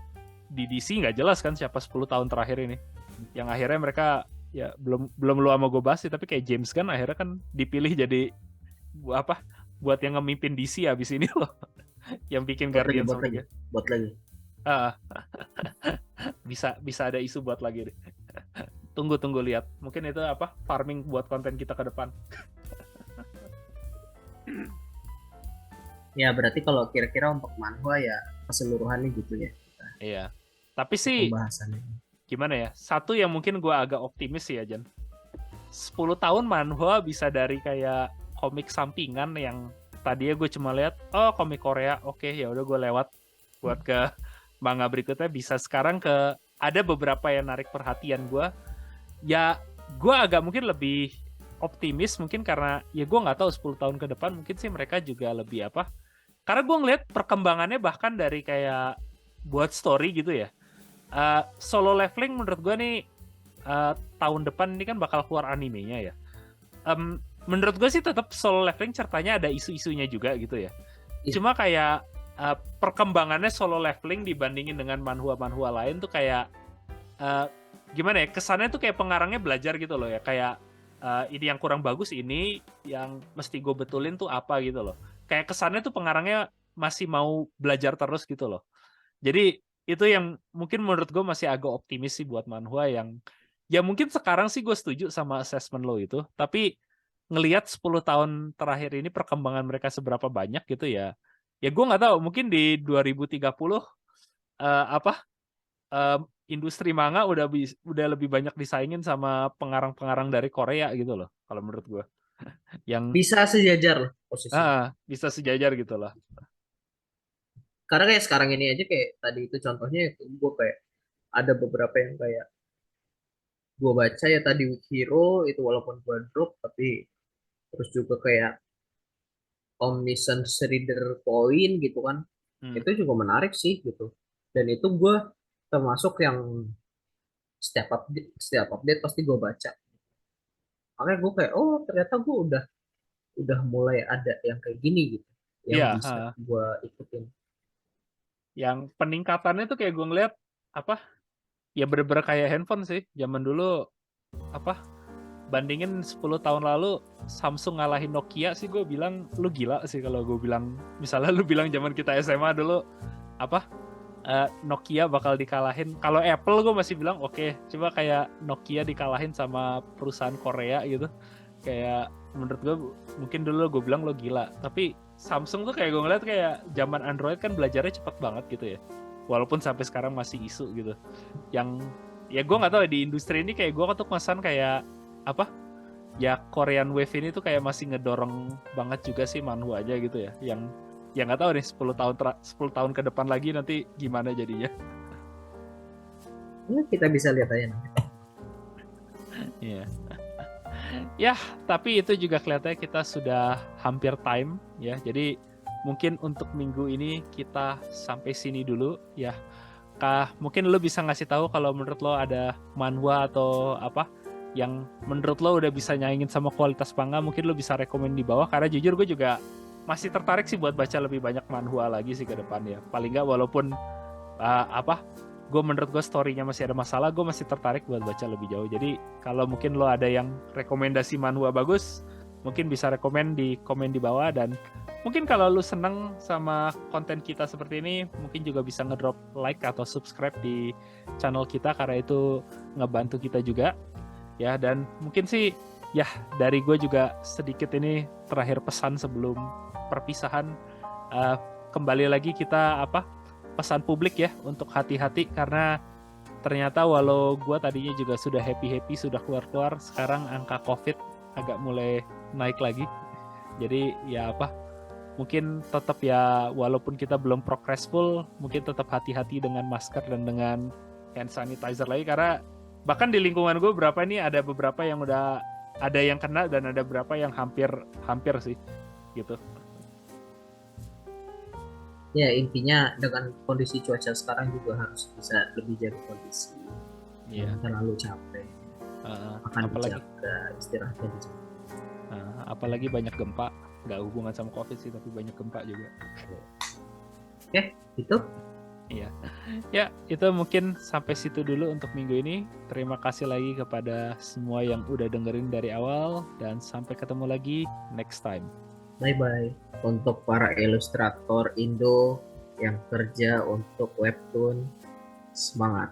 di DC nggak jelas kan siapa 10 tahun terakhir ini. Yang akhirnya mereka ya belum lu sama gue bahas sih, tapi kayak James Gunn akhirnya kan dipilih jadi buat yang ngemimpin DC abis ini loh. Yang bikin Guardians of the Galaxy. Buat lagi. Bisa ada isu buat lagi deh. Tunggu lihat. Mungkin itu farming buat konten kita ke depan. Ya berarti kalau kira-kira untuk manhwa ya keseluruhannya gitu ya Iya. Tapi sih pembahasannya. gimana ya? Satu yang mungkin gue agak optimis sih ya, Jan. 10 tahun manhwa bisa dari kayak komik sampingan yang tadinya gue cuma lihat komik Korea, oke ya udah gue lewat buat ke manga berikutnya, bisa sekarang ke ada beberapa yang narik perhatian gue. Ya gue agak mungkin lebih optimis mungkin karena ya gue nggak tahu 10 tahun ke depan mungkin sih mereka juga lebih apa, karena gue ngeliat perkembangannya bahkan dari kayak buat story gitu ya. Solo Leveling menurut gue nih tahun depan ini kan bakal keluar animenya ya. Menurut gue sih tetap Solo Leveling ceritanya ada isu-isunya juga gitu ya. Cuma kayak perkembangannya Solo Leveling dibandingin dengan manhwa-manhwa lain tuh kayak gimana ya, kesannya tuh kayak pengarangnya belajar gitu loh ya, kayak ini yang kurang bagus, ini yang mesti gue betulin tuh apa gitu loh. Kayak kesannya tuh pengarangnya masih mau belajar terus gitu loh. Jadi itu yang mungkin menurut gue masih agak optimis sih buat manhwa yang ya mungkin sekarang sih gue setuju sama assessment lo itu, tapi ngelihat 10 tahun terakhir ini perkembangan mereka seberapa banyak gitu ya. Ya gue nggak tahu, mungkin di 2030 apa industri manga udah lebih banyak disaingin sama pengarang-pengarang dari Korea gitu loh kalau menurut gue. Yang Bisa sejajar loh posisinya. bisa sejajar gitu loh. Karena kayak sekarang ini aja kayak tadi itu contohnya itu gue kayak ada beberapa yang kayak gue baca ya tadi Weak Hero itu walaupun gue drop tapi terus juga kayak Omniscience Reader Point gitu kan Hmm. itu juga menarik sih gitu dan itu gue termasuk yang setiap update pasti gue baca makanya gue kayak oh ternyata gue udah mulai ada yang kayak gini gitu yang Iya, bisa gue ikutin. yang peningkatannya tuh kayak gue ngeliat apa ya bener-bener kayak handphone sih. Zaman dulu apa bandingin 10 tahun lalu Samsung ngalahin Nokia sih, gue bilang lu gila sih kalau gue bilang, misalnya lu bilang zaman kita SMA dulu apa Nokia bakal dikalahin. Kalau Apple gue masih bilang oke, coba kayak Nokia dikalahin sama perusahaan Korea gitu, kayak menurut gue mungkin dulu gue bilang lo gila. Tapi Samsung tuh kayak gue ngeliat kayak zaman Android kan belajarnya cepet banget gitu ya, walaupun sampai sekarang masih isu gitu. Yang ya gue nggak tahu di industri ini kayak gue tuh kesan kayak apa ya, Korean Wave ini tuh kayak masih ngedorong banget juga sih manhwa aja gitu ya, yang ya nggak tahu nih 10 tahun ke depan lagi nanti gimana jadinya. Ini kita bisa lihat aja nanti. Iya. Ya, tapi itu juga kelihatannya kita sudah hampir time ya. Jadi mungkin untuk minggu ini kita sampai sini dulu ya. Mungkin lo bisa ngasih tahu kalau menurut lo ada manhwa atau apa yang menurut lo udah bisa nyaingin sama kualitas manga, mungkin lo bisa rekomen di bawah, karena jujur gue juga masih tertarik sih buat baca lebih banyak manhwa lagi sih ke depan ya. Paling nggak walaupun menurut gue story-nya masih ada masalah, gue masih tertarik buat baca lebih jauh. Jadi kalau mungkin lo ada yang rekomendasi manhwa bagus, mungkin bisa rekomen di komen di bawah. Dan mungkin kalau lo seneng sama konten kita seperti ini, mungkin juga bisa ngedrop like atau subscribe di channel kita, karena itu ngebantu kita juga ya. Dan mungkin sih ya dari gue juga sedikit ini terakhir pesan sebelum perpisahan, kembali lagi kita pesan publik ya untuk hati-hati, karena ternyata walau gue tadinya juga sudah happy sudah keluar, sekarang angka COVID agak mulai naik lagi. Jadi ya mungkin tetap ya walaupun kita belum progressful, mungkin tetap hati-hati dengan masker dan dengan hand sanitizer lagi, karena bahkan di lingkungan gue ada beberapa yang udah ada yang kena dan ada beberapa yang hampir sih gitu. Ya intinya dengan kondisi cuaca sekarang juga harus bisa lebih jaga kondisi. Jangan terlalu capek. Makan dijaga, istirahatnya dijaga. Apalagi banyak gempa, nggak hubungan sama COVID sih, tapi banyak gempa juga. Oke, itu. Iya. Ya, itu mungkin sampai situ dulu untuk minggu ini. Terima kasih lagi kepada semua yang udah dengerin dari awal, dan sampai ketemu lagi next time. Bye-bye. Untuk para ilustrator Indo yang kerja untuk webtoon, semangat.